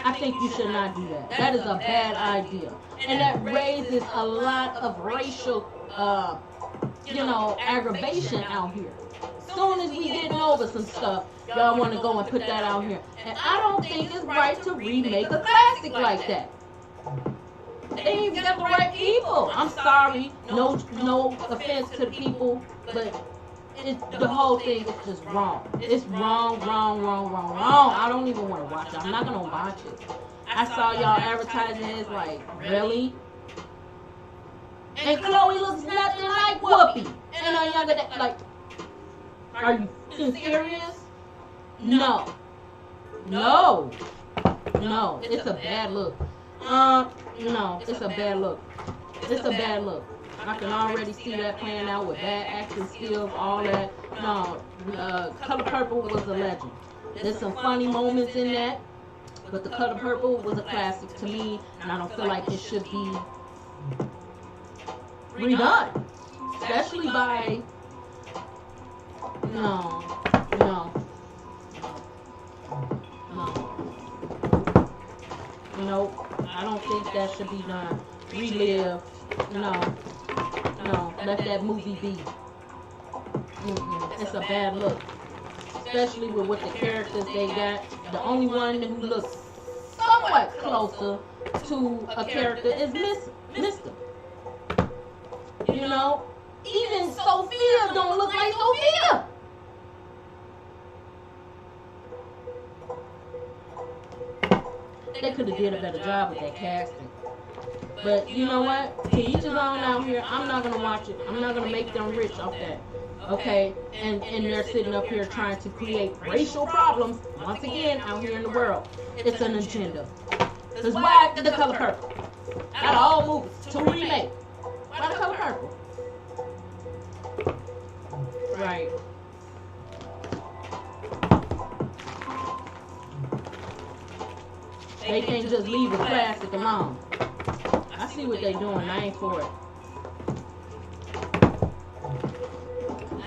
I think you should not do that. That is a bad idea. And that raises a lot of racial, aggravation out here. Soon as we getting over some stuff, y'all want to go and put that out here. And I don't think it's right to remake a classic like that. They ain't got the right people. I'm sorry. No offense to the people, but the whole thing is just wrong. It's wrong. I don't even want to watch it. I'm not going to watch it. I saw y'all advertising it. Like, really? And Chloe looks nothing like Whoopi. And I younger than, like, are you serious? No. It's a bad look. No, it's a bad look. It's a bad look. I can already see that playing out with bad acting skills, all that. No, Color Purple was a legend. There's some funny moments in that, but the Color Purple was a classic to me, and I don't feel like it should be redone, especially by no. Nope, I don't think that should be done. Relive, no, let that movie be. It's a bad look, especially with what the characters they got. The only one who looks somewhat closer to a character is Mr. You know, even Sophia don't look like Sophia. They could have did a better job with that casting. But you know what? To each his own out here. I'm not going to watch it. I'm not going to make them rich off that. Okay? And they're sitting up here trying to create racial problems, once again, out here in the world. It's an agenda. Because why the Color Purple? Out of all movies, to remake. Why the Color Purple? Right. They can't just leave a classic alone. I see what they doing. I ain't for it.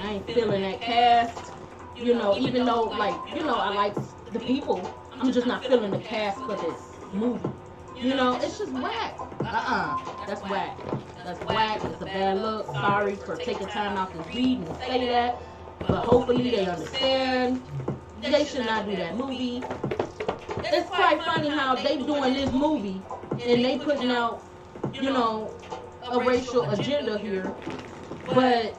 I ain't feeling that cast. You know, even though, like, you know, I like the people, I'm just not feeling the cast for this movie. You know, it's just whack. That's whack. That's whack. It's a bad look. Sorry for taking time out to read and say that. But hopefully they understand. They should not do that movie. It's quite funny how they doing this movie and they putting out, you know, a racial agenda here, but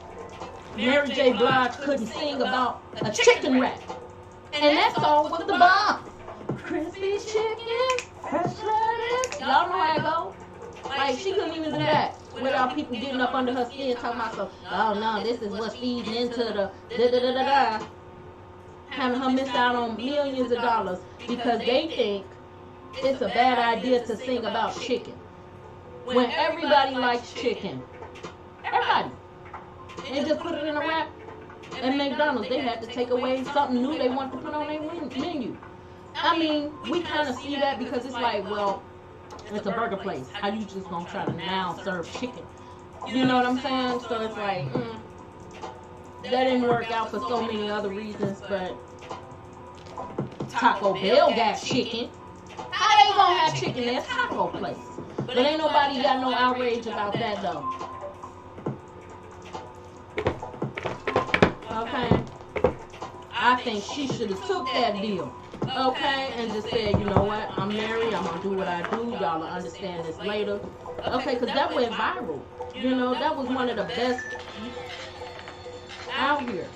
Mary J. Blige couldn't sing about a chicken wrap, and that song was the bomb. Crispy chicken, fresh lettuce. Y'all know how it go. Like, she couldn't even do that without people getting up under her skin talking about, so, oh no, this is what's feeding into the da-da-da-da-da. Having her miss out on millions of dollars because they think it's a bad idea to sing about chicken. When everybody likes chicken. Everybody. And just put it in a wrap. At McDonald's, they had to take away something new they want to put on their menu. I mean, we kind of see that because it's like, well, it's a burger place. How you just gonna try to now serve chicken? You know what I'm saying? So it's like, that didn't work out for so many other reasons, but Taco Bell got chicken. How they gonna have chicken at Taco place? But ain't nobody got no outrage about that though. Okay? I think she should have took that deal. Okay? And just said, you know what? I'm married. I'm gonna do what I do. Y'all will understand this later. Okay? Because that went viral. You know, that was one of the best out here.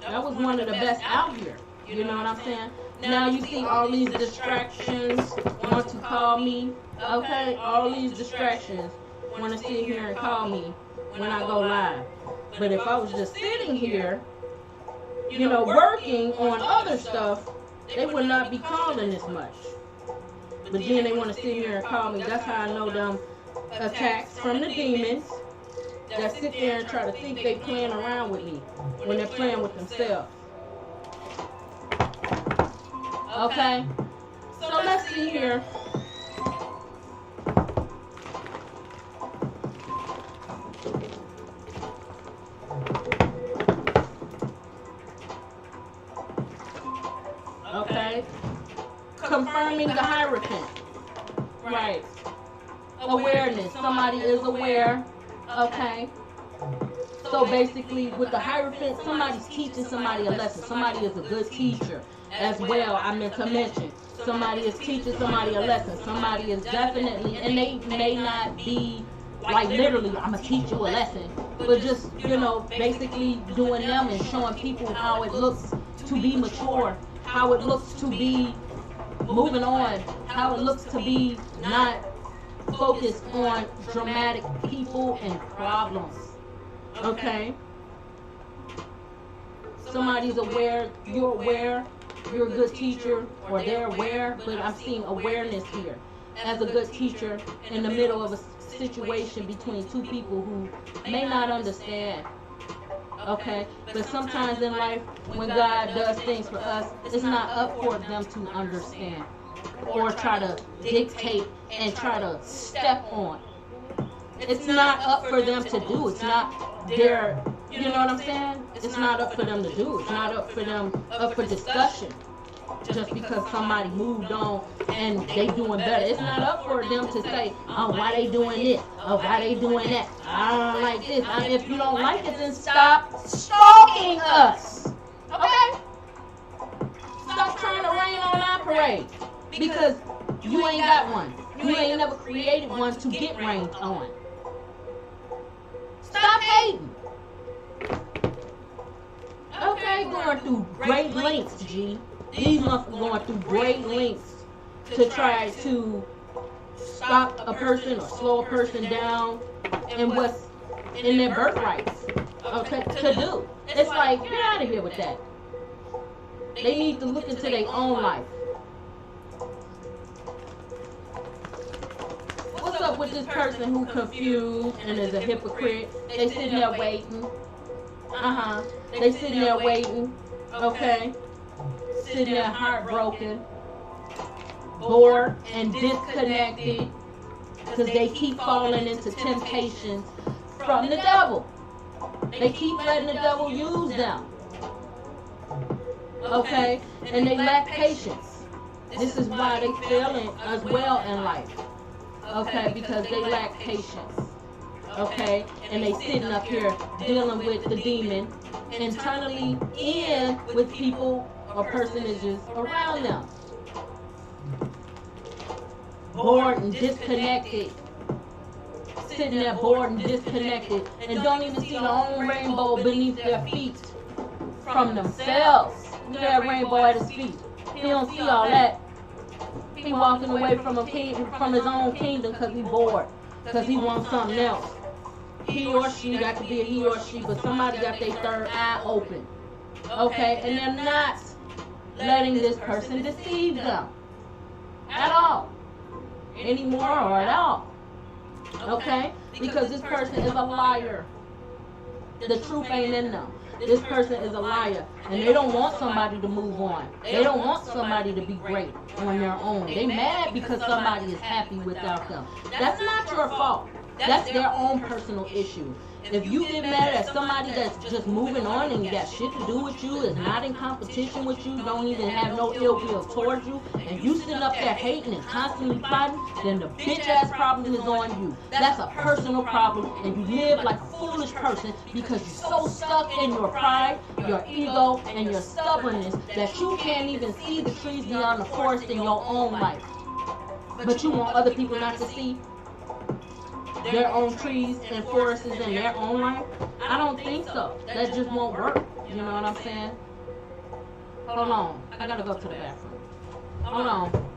That was one of the best out here. You know what I'm saying? Now you see all these distractions want to call me. Okay? All these distractions want to sit here and call me when I go live. But if I was just sitting here, you know, working on other stuff, they would not be calling this much. But then they want to sit here and call me. That's how I know them attacks from the demons that sit there and try to think they playing around with me when they're playing with themselves. Okay? So let's see here. Okay? Confirming the Hierophant. Right. Awareness. Somebody is aware. Okay? So basically, with the Hierophant, somebody's teaching somebody a lesson. Somebody is a good teacher as well. I meant to mention. Somebody is teaching somebody a lesson. Somebody is definitely, and they may not be like literally, I'm going to teach you a lesson. But just, you know, basically doing them and showing people how it looks to be mature. How it looks to be moving on. How it looks to be not focused on dramatic people and problems. Okay? Somebody's aware, you're a good teacher, or they're aware, but I'm seeing awareness here. As a good teacher in the middle of a situation between two people who may not understand. Okay? But sometimes in life, when God does things for us, it's not up for them to understand or try to dictate and try to step on. It's not up for them to do. It's not their, you know what I'm saying? It's not up for them to do. It's not up for them, up for discussion. Just because somebody moved on and they doing better. It's not up for them to say, oh, why they doing this? Oh, why they doing that? I don't like this. If you don't like it, then stop stalking us. Okay? Stop trying to rain on our parade. Because you ain't got one. You ain't never created one to get rained on. Stop hating. Okay, going through great lengths, G. These must be going through great lengths to try to stop a person or slow a person down in what's in their birthrights. Okay, to do. It's like, get out of here with that. They need to look into their own life. What's up with this person who confused and is a hypocrite? They sitting there waiting. They sitting there waiting. Okay. Sitting there heartbroken, bored, and disconnected because they keep falling into temptations from the devil. They keep letting the devil use them. Okay? And they lack patience. This is why they fail as well in life. Okay? Because they lack patience. Okay? And they sitting up here dealing with the demon internally and with people or personages around them. Bored and disconnected. Sitting there bored and disconnected and don't even see their own rainbow beneath their feet from themselves. Look at that rainbow at his feet. He don't see all that. He walking away from his own kingdom because he's bored. Because he wants something else. He or she, got to be a he or she, but somebody got their third eye open. Okay? And they're not letting this person deceive them at all, anymore or at all. Okay? Because this person is a liar. The truth ain't in them. This person is a liar, and they don't want somebody to move on. They don't want somebody to be great on their own. They mad because somebody is happy without them. That's not your fault. That's their own personal issue. If you get mad at somebody that's just moving on and got shit to do with you, is not in competition with you, don't even have no ill will towards you, and you sitting up there hating and constantly plotting, then the bitch ass problem is on you. That's a personal problem, and you live like a foolish person because you're so stuck in your pride, your ego, and your stubbornness that you can't even see the trees beyond the forest in your own life. But you want other people not to see their own trees and forests in their own life? I don't think so. That just won't work. You know what I'm saying? Hold on. I gotta go to the bathroom. Hold on.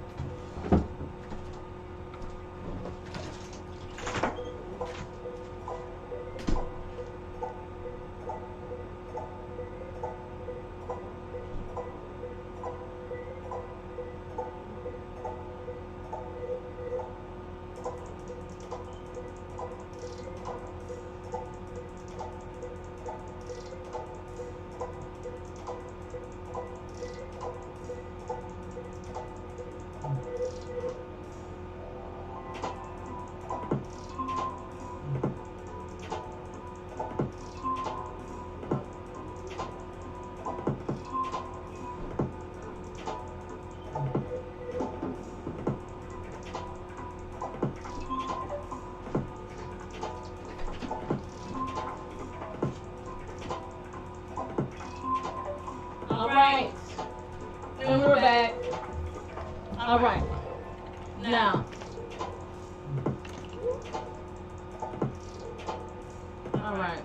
Alright.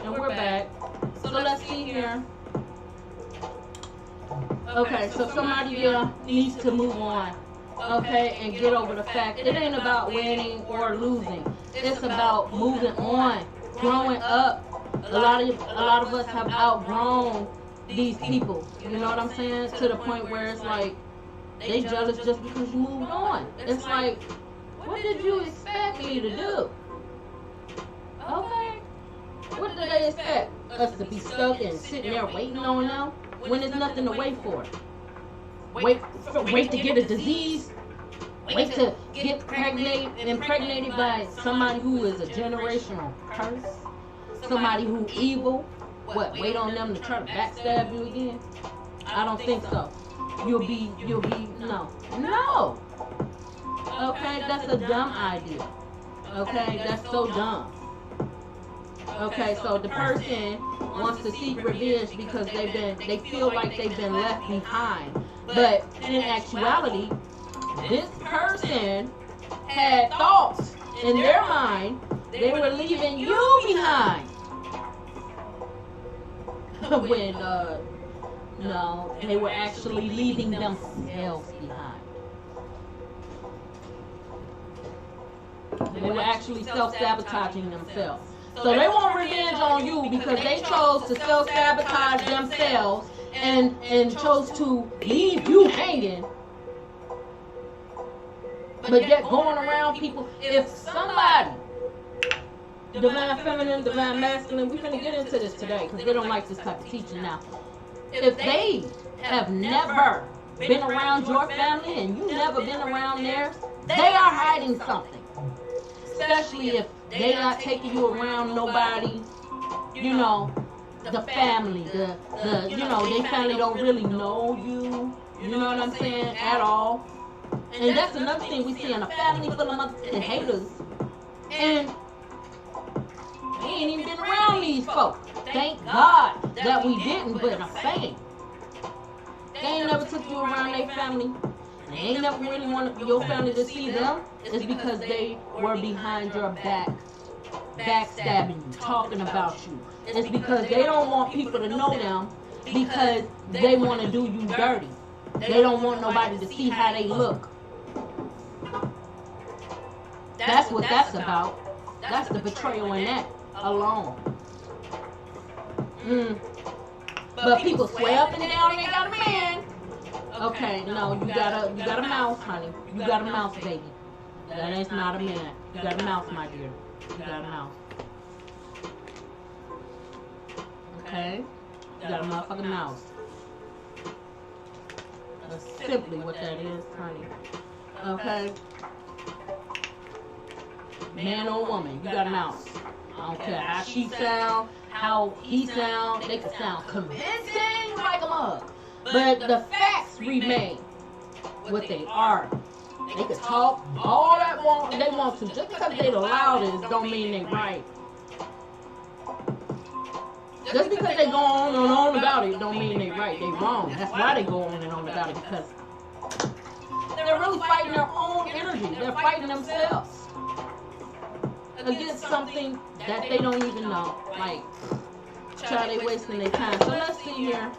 And we're back. So let's see here. Okay, so somebody needs to move on. Okay, and get over the fact it ain't about winning or losing. It's about moving on, growing up. A lot of us have outgrown these people. You know what I'm saying? To the point where it's like they jealous just because you moved on. It's like, what did you expect me to do? Okay. What did they expect? Us to be stuck and sitting there waiting on them when there's nothing to wait for? Wait to get a disease? Wait to get impregnated by somebody who is a generational curse? Somebody who evil? What, wait on them to try to backstab you again? I don't think so. You'll be, no. No! Okay, that's a dumb idea. Okay, that's so dumb. Okay, so the person wants to seek revenge because they feel like they've been left behind. But in actuality, this person had thoughts in their mind. They were leaving you behind. When, no, they were actually leaving themselves behind. They were actually self-sabotaging themselves. So they want revenge on you because they chose to self-sabotage themselves and chose to leave you hanging. But yet going around people, if somebody, divine feminine, divine masculine, we're going to get into this today because they don't like this type of teaching now. If they have never been around your family and you've never been around theirs, they are hiding something. Especially if they're not taking you around nobody, you know, the family, you know, they family don't really know you, you know what I'm saying, at all. And that's another thing we see in a family full of motherfucking haters. And we ain't even been around these folks. Thank God that we didn't, but I'm saying, they ain't never took you around their family. They ain't never really wanted your family to see them. It's because they were behind your back, backstabbing you, talking about you. It's because they don't want people to know them because they want to do you dirty. They don't want nobody to see how they look. That's what that's about. That's the betrayal in that alone. But people swear up and down they got a man. Okay, no, you got a mouse, honey. You got a mouse, baby. That is not a man. You got a mouse, my dear. You got a mouse. Okay? You got a motherfucking mouse. That's simply what that is, honey. Okay? Man or woman, you got a mouse. I don't care how she sound, how he sound. They can sound convincing like a mug. But the facts remain what they are. They can talk all that they want to. Just because they the loudest don't mean they right. Just because they go on and on about it don't mean they right. They wrong. That's why they go on and on about it, because they're really fighting their own energy. They're fighting themselves against something that they don't even know. Like, child, they wasting their time. So let's see here.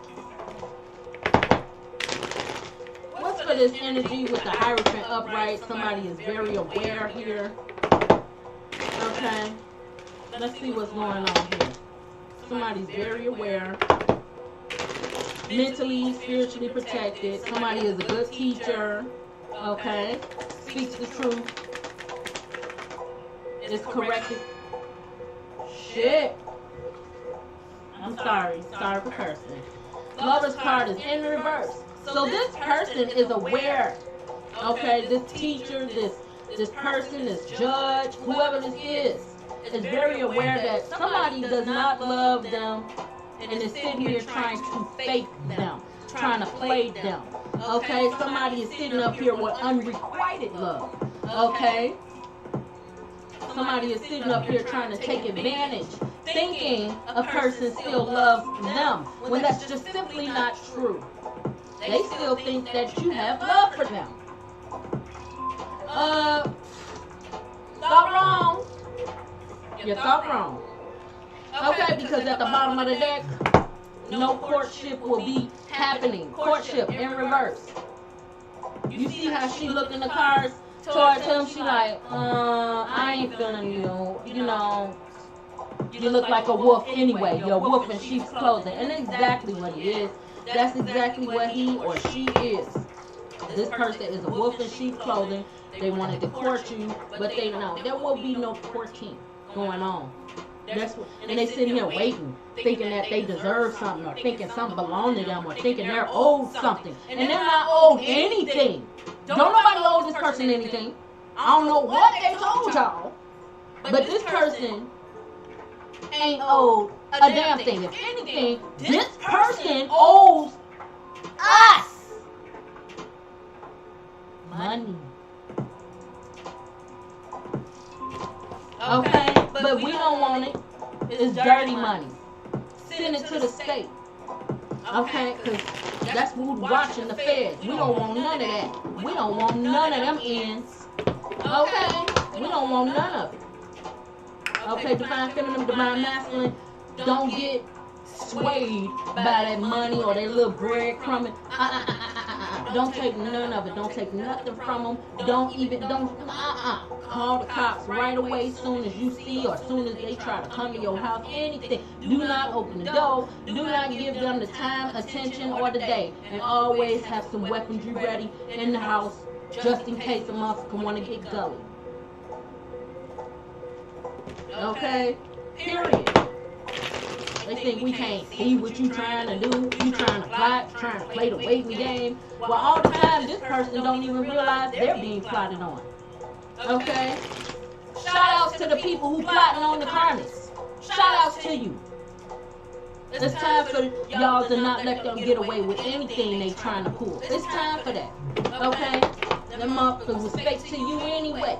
What's for this energy with the Hierophant upright? Somebody is very aware here. Okay. Let's see what's going on here. Somebody's very aware. Mentally, spiritually protected. Somebody is a good teacher. Okay. Speaks the truth. Is corrected. Shit. I'm sorry. Sorry for cursing. Lover's card is in reverse. So this person is aware. Okay, this teacher, this person, this judge, whoever this is very aware that somebody does not love them and is sitting here trying to fake them, trying to play them. Okay, somebody is sitting up here with unrequited love. Okay, somebody is sitting up here trying to take advantage, thinking a person still loves them, when that's just simply not true. They still think that you have love for them. Thought wrong. You thought wrong. Okay, because at the bottom of the deck, no courtship will be happening. Courtship in reverse. You see how she looked in the cards towards him? She like, I ain't feeling you. You know, you look like a wolf anyway. You're a wolf in sheep's clothing. And exactly what he is. That's exactly what he or she is. This person is a wolf in sheep's clothing. They wanted to court you, but they know there will be no courting going on. That's what, and they sitting here waiting, thinking that they deserve something, or thinking something belongs to them, or thinking they're owed something, and they're not owed anything. Don't nobody owe this person anything. I don't know what they told y'all, but this person ain't owed a damn thing. If anything, this person owes us money. Okay, but we don't want it. It's dirty money. Send it to the state. Okay, because that's who's watching the feds. We don't want none of that. We don't want none of them ends. Okay, we don't want none of it. Okay, divine feminine, divine masculine, don't get swayed by that money or that little breadcrumbing. Don't take none of it. Don't take nothing from them. Don't call the cops right away as soon as you see, or as soon as they try to come to your house. Anything. Do not open the door. Do not give them the time, attention, or the day. And always have some weaponry ready in the house just in case a motherfucker want to get gully. Okay? Period. They think we can't see what you trying to do. You trying to plot, trying to play the waiting game. Well, all the time, this person don't even realize they're being plotted on. Okay? Shout outs to the people who plotting on the karmics. Shout outs to you. It's time for y'all to not let them get away with anything they trying to pull. It's time for that. Okay? Them motherfuckers was fake to you anyway.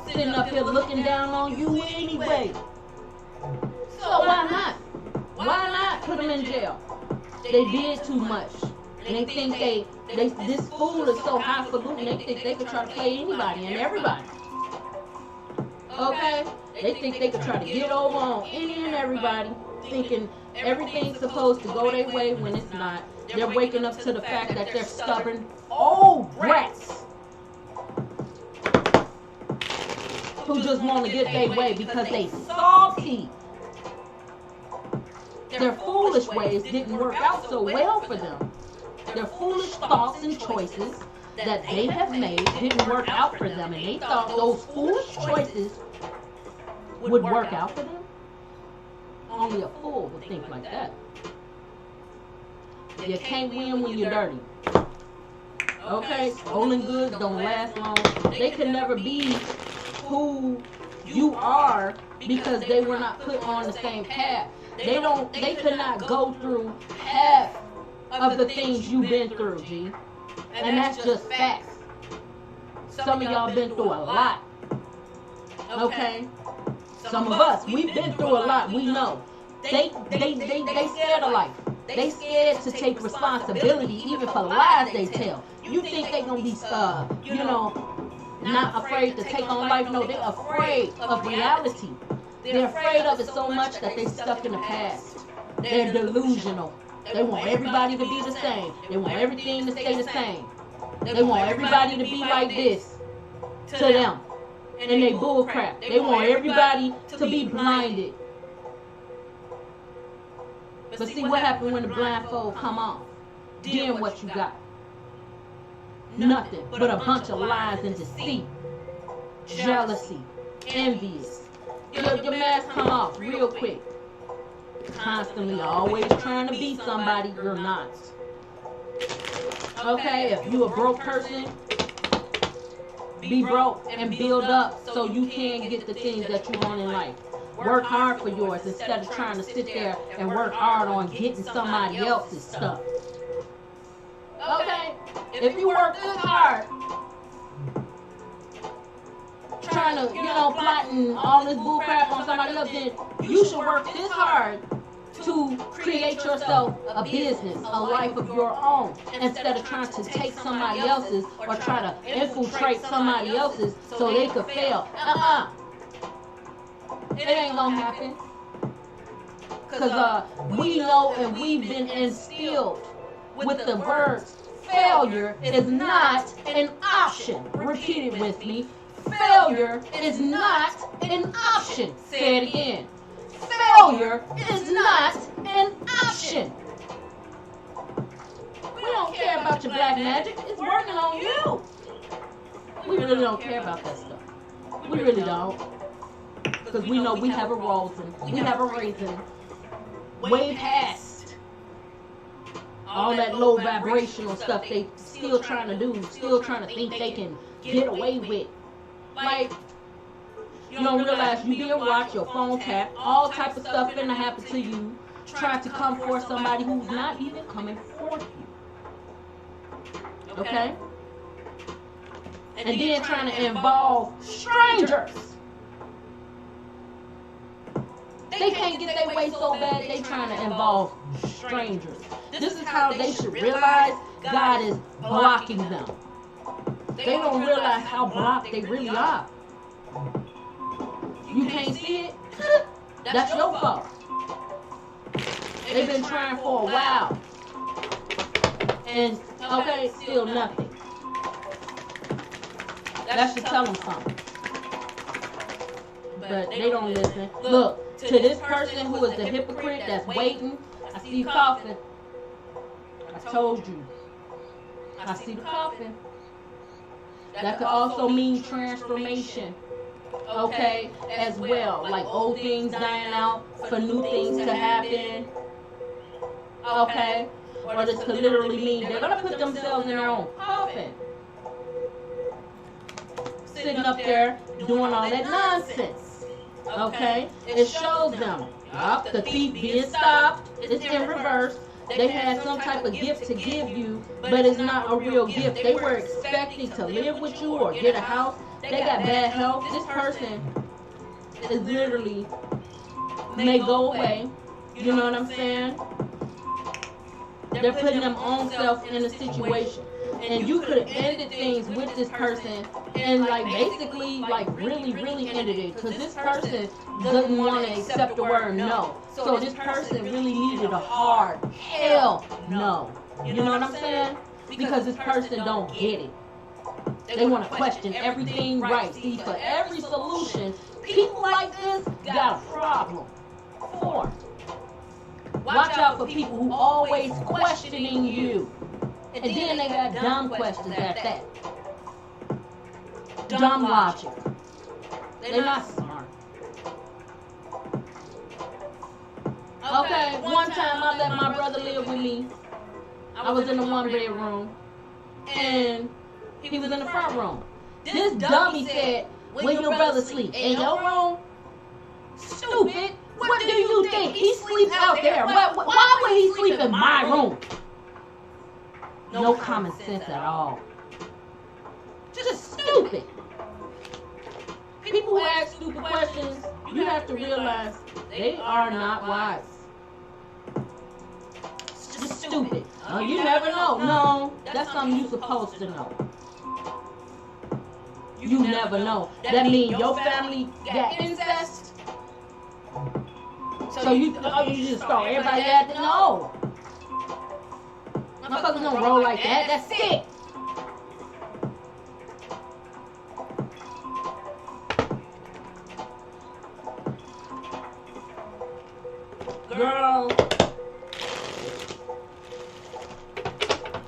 Sitting up here looking down on you anyway. So why not? Why not put them in jail? They did too much. And they think this fool is so highfalutin, they think they could try to play anybody and everybody. Okay? They think they could try to get over on any and everybody, thinking everything's supposed to go their way when it's not. They're waking up to the fact that they're stubborn old brats who just want to get their way because they salty. Their foolish ways didn't work out so well for them. Their foolish thoughts and choices that they have made didn't work out for them, and they thought those foolish choices would work out for them. Only a fool would think like that. You can't win when you're dirty. Okay? Stolen goods don't last long. They can never be who you are because they were not put on the same path. They could not go through half of the things you've been through, G. And that's just facts. Some of y'all been through a lot. Okay? Some of us, we've been through a lot, we know. They scared of life. They scared to take responsibility even for lies they tell. You think they gonna be not afraid to take on life? No, they're afraid of reality. They're afraid of it so much that they're stuck in the past. They're delusional. They want everybody to be the same. They want everything to stay the same. They want everybody to be like this to them. And they bullcrap. They want everybody to be blinded. But see what happened when the blindfold come off? Then what you got? Nothing but a bunch of lies and deceit, jealousy, envious. Your mask come off real quick. Constantly, always trying to be somebody you're not. Okay, if you a broke person, be broke and build up so you can get the things that you want in life. Work hard for yours instead of trying to sit there and work hard on getting somebody else's stuff. Okay? If you work this hard, trying to, plotting all this bullcrap on somebody else, then you should work this hard to create yourself a business, a life of your own, instead of trying to take somebody else's or try to infiltrate somebody else's so they could fail. It ain't gonna happen. Because we know and we've been instilled with the words, failure is not an option. Repeat it with me. Failure is not an option. Say it again. Failure is not an option. We don't care about your black magic. It's working on you. We really don't care about that stuff. We really don't. Because we know we have a reason. We have a reason. Way past all that low vibrational stuff they still trying to do. Still trying to think they can get away with. Like, you don't realize you being watched, your phone tapped, all type of stuff finna happen to you, trying to come for somebody who's not even coming for you. Okay? And then trying to involve strangers. They can't get their way so bad, they trying to involve strangers. This is how they should realize God is blocking them. They don't realize how blocked they really are. You can't see it? That's your fault. They've been trying for a while. And, okay, still nothing. That should tell them something. But they don't listen. Look, to this person who is the hypocrite that's waiting, I see you coughing. I told you. I see the coughing. That could also mean transformation. Okay, as well. Like old things dying out for new things to happen. Okay. Or this could literally mean they're going to put themselves in their own coffin. Sitting up there doing all that nonsense. Okay? It shows them. The thief being stopped. It's in reverse. They had some type of gift to give you, but it's not a real gift. They were expecting to live with you or get a house. They got bad health. This person is literally may go away. You know what I'm saying? They're putting them own self in a situation. And you could have ended things with this person and like basically like really ended it. Because this person doesn't want to accept the word no. So this person really needed a hard hell no. You know what I'm saying? Because this person don't get it. They want to question everything right. See, for every solution, people like this got a problem. 4. Watch out for people who always questioning you. And then they got dumb questions at that. Dumb logic. They're not smart. Okay, one time I let my brother live with me. I was in the 1-bedroom. And he was in the front room. This dummy said, where your brother sleep? In your room? Stupid. What do you think? He sleeps out there. Why would he sleep in my room? No common sense at all. Just stupid. People who ask stupid questions, you have to realize they are not wise. It's just stupid. You never know. No, that's something you're supposed to know. You never know. That means your family got incest. So you just throw everybody at the no. Motherfuckers don't roll like that. That's sick. Girl,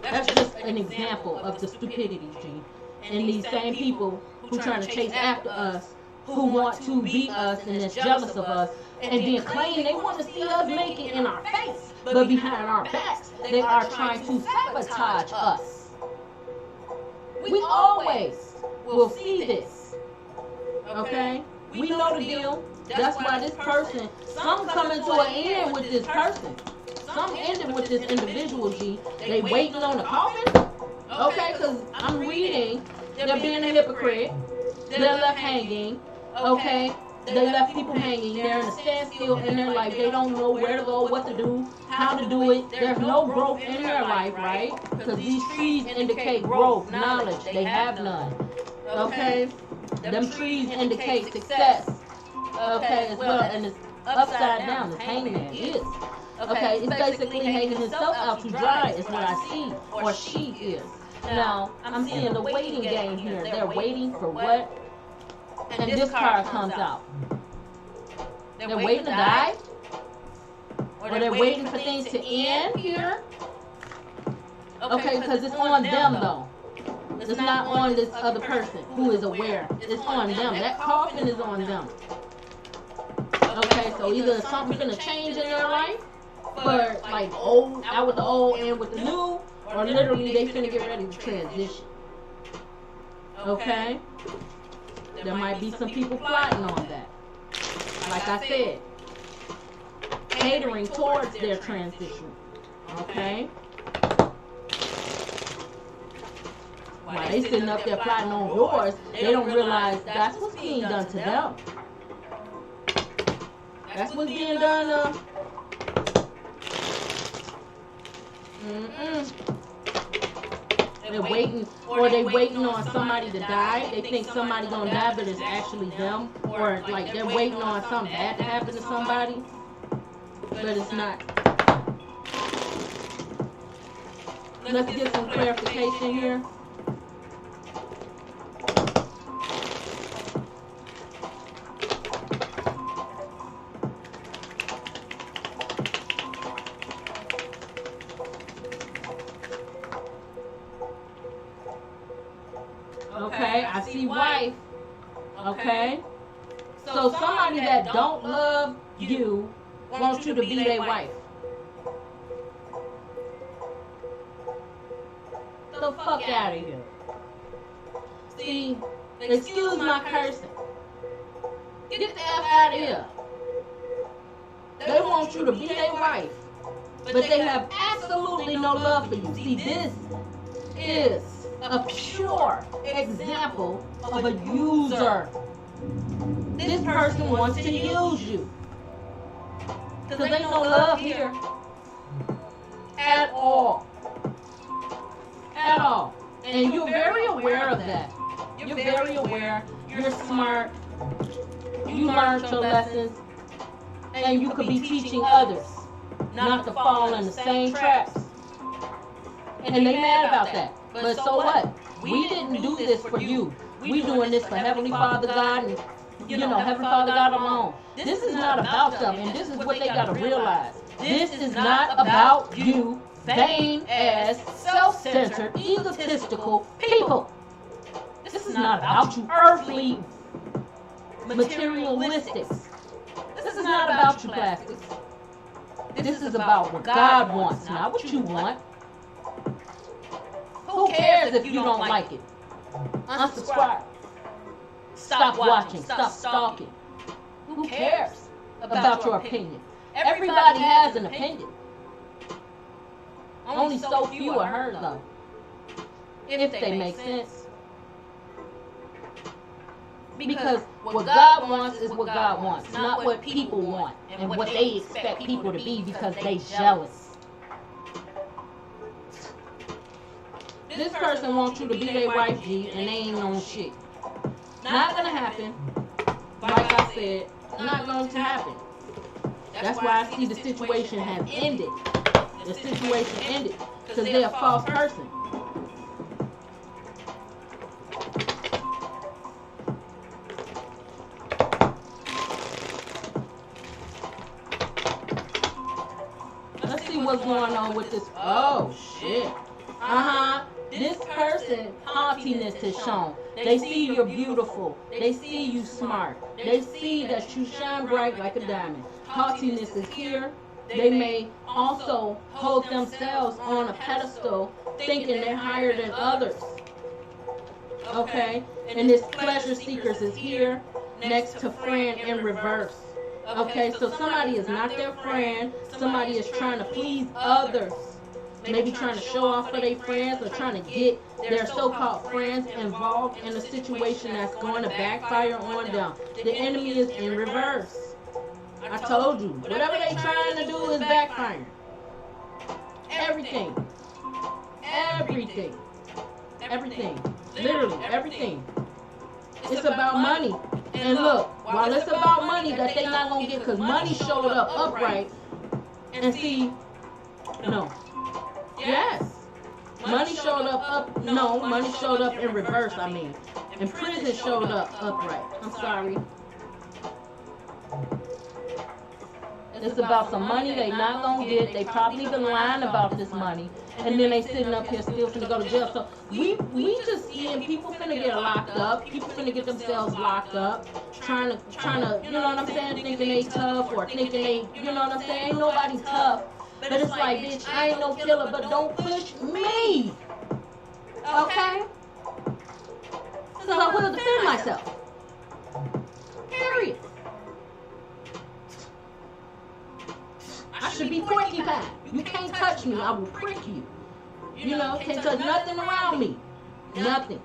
that's just an example of the stupidity, G. And these same people who trying to chase after us, who want to beat us and is jealous of us, and then claim they want to see us make it in our face, but behind our backs, they are trying to sabotage us. We always will see this. Okay? We know the deal. That's why this person, some coming to an end with this person. Some ending with this individual, G. They waiting on the coffin. Okay, because I'm reading, they're being a hypocrite. They're left hanging. Okay, they left people hanging. They're in a standstill and they're like, they don't know where to go, what to do, how to do it. There's no growth in their life, right? Because these trees indicate growth, knowledge. They have none. Okay? Them trees indicate success. Okay, as well, and it's upside down. It's hanging there. It is. Okay, it's basically hanging himself out to dry is what I see, or she is. Now, I'm seeing the waiting game here. They're waiting for what? And this card comes out. They're waiting to die? Or they're waiting for things to end here? Okay, because it's on them though. It's not on this other person who is aware. It's on them. That coffin is on them. Okay, so either something's gonna change in their life, for like old, out with the old and with the new, or literally they finna get ready to transition. Okay? There might be some people plotting on that. Like I said, catering towards their transition. Okay? While they sitting up there plotting on yours, they don't realize that's what's being done to them. That's what's being done They're waiting, or they waiting on somebody to die. They think somebody gonna die, but it's actually them. Or like they're waiting on something bad to happen to somebody, but it's not. Let's get some clarification here. Okay, I see wife. Okay, so somebody that don't love you wants you to be their wife. The fuck out of here. See, excuse my cursing. Get the F out of here. They want you to be their wife, but they have absolutely no love for you. See, this is a pure example of a user. This person wants to use you. Because ain't no love here. At all. At all. And you're very aware of that. You're very aware. You're smart. You learned your lessons. And you could be teaching others not to fall in the same traps. And they mad about that. But so what? We didn't do this for you. We doing this for Heavenly Father God and, Heavenly Father God alone. This is not about them, and this is what they got to realize. This is not about you, vain-ass, self-centered, egotistical people. This is not about you earthly materialistics. This is not about you plastics. This is about what God wants, not what you want. Who cares if you don't like it? Unsubscribe. Stop watching. Stop stalking. Who cares about your opinion? Everybody has an opinion. Only so few are heard, though. If they make sense. Because what God wants is what God wants, not what people want and what they expect people to be because they jealous. This person wants you to be their wife, G, and they ain't on shit. Not gonna happen. Like I said, not going to happen. That's why I see the situation have ended. The situation ended because they're a false person. Let's see what's going on with this. Oh, shit. This person, haughtiness is shown. They see you're beautiful. They see you smart. They see that you shine bright like a diamond. Haughtiness is here. They may also hold themselves on a pedestal thinking they're higher than others. Okay? And this pleasure seekers is here next to friend in reverse. Okay? So somebody is not their friend. Somebody is trying to please others. Maybe trying to show off for their friends or trying to get their so-called friends involved in a situation that's going to backfire on them. The enemy is in reverse. I told you, whatever they're trying to do is backfiring. Everything. Everything. Literally, everything. It's about money. And look, while it's about money that they not gonna get, because money showed up upright, and see, no, yes, money showed up money showed up in reverse. I mean, and prison showed up upright. I'm sorry. It's about some money they not gonna get. They probably been lying about this money, and then they sitting up here still finna go to jail. So we just seeing people finna get locked up. People finna get themselves locked up, trying to, you know what I'm saying? Thinking they tough or thinking they, you know what I'm saying? Ain't nobody tough, but it's like, bitch, I ain't no killer, but don't push me, okay? So I will defend myself. Period. I should be porcupine. You can't touch me. I will prick you. You know, can't touch nothing around me. Nothing.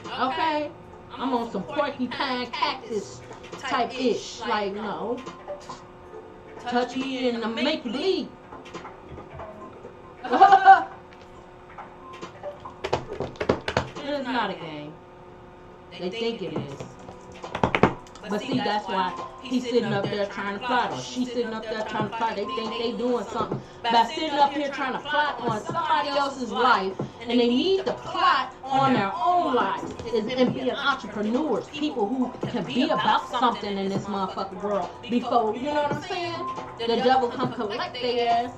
Okay? I'm on some porcupine cactus type ish. Like, no. Touch me and I'm make you bleed. It's not a game. They think it is. But see, that's why he's sitting up there trying to plot, or she's sitting up there trying to plot. They think they doing something by sitting up here trying to plot on somebody else's life, and they need to plot on their own lives and being entrepreneurs, people who can be about something in this motherfucking world before, you know what I'm saying? The devil come collect their ass.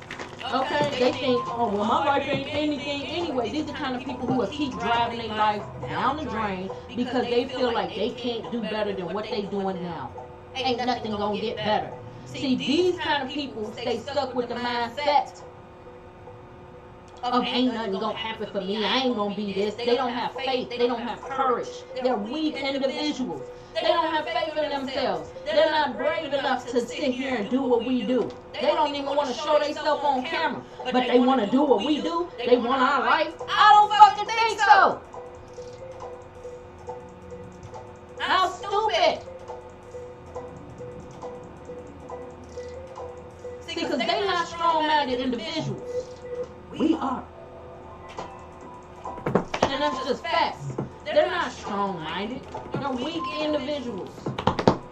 Okay, they think, oh, well, my life ain't anything anyway. These are the kind of people who will keep driving their life down the drain because they feel like they can't do better than what they doing now. Ain't nothing gonna get better. See, these kind of people stay stuck with the mindset of ain't nothing gonna happen for me. I ain't gonna be this. They don't have faith. They don't have courage. They're weak individuals. They don't have faith in themselves. They're not brave enough to sit here and do what we do. They don't even want to show themselves on camera, but they want to do what we do. They want our life. I don't fucking think so. How stupid. See, because they're not strong-minded individuals. We are. And that's just facts. They're not strong-minded. They're weak individuals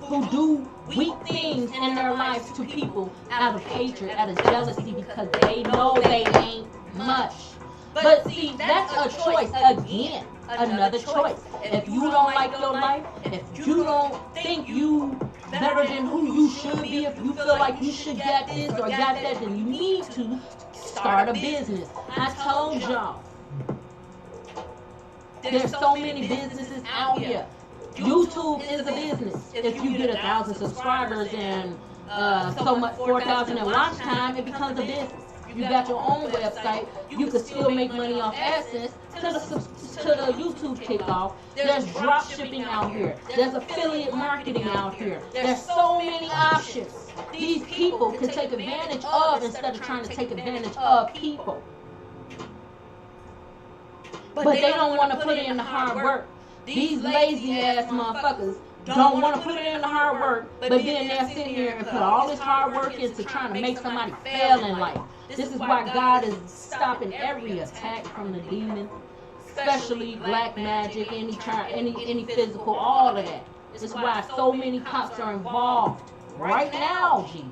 who do weak things in their lives to people out of hatred, out of jealousy, because they know they ain't much. But see, that's a choice again. Another choice. If you don't like your life, if you don't think you better than who you should be, if you feel like you should get this or got that, then you need to start a business. I told y'all. There's so many businesses out here. YouTube is a business. If you get 1,000 subscribers and so much 4,000 in watch time, it becomes a business. You got your own website. You could still make money off AdSense till the YouTube kickoff. There's drop shipping out here. There's affiliate marketing out here. There's so many options these people can take advantage of instead of trying to take advantage of people. But they don't want to put in the hard work. These lazy ass motherfuckers don't want to put in the hard work, but then they'll sit here and put all this hard work into trying to make somebody fail in life. This is why God is stopping every attack from the demon, especially black magic, any physical, all of that. This is why so many cops are involved right now, G.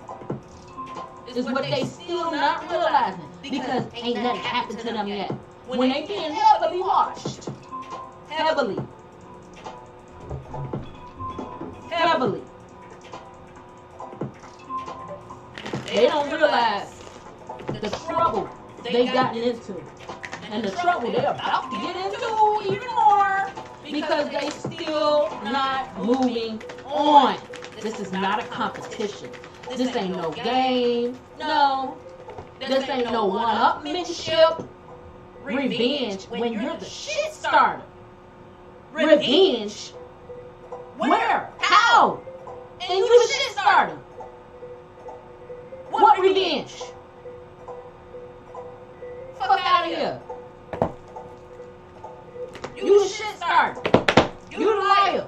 This is what they still not realizing, because ain't nothing happened to them yet. When they being heavily watched, heavily, they don't realize the trouble they gotten into, and the trouble they're about to get into even more, because they still not moving on. This is not a competition. This ain't no game. No, this ain't no one-upmanship. Revenge when you're the shit starter. Revenge? Where? How? And you the shit starter. What revenge? Fuck out of here. You the shit starter. You the liar.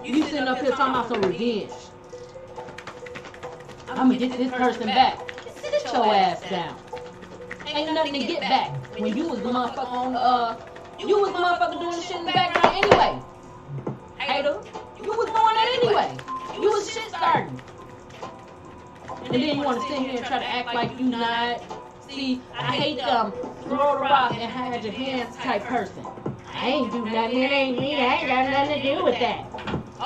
You sitting up here talking about some revenge. I'm gonna get this person back. Sit your ass down. Ain't nothing to get back when you was the motherfucker on you was the motherfucker doing the shit in the background anyway. want to sit here and try to act like you not. See, I hate throw the rock and hide your hands type person. I ain't do nothing. It ain't me. I ain't got nothing to do with that.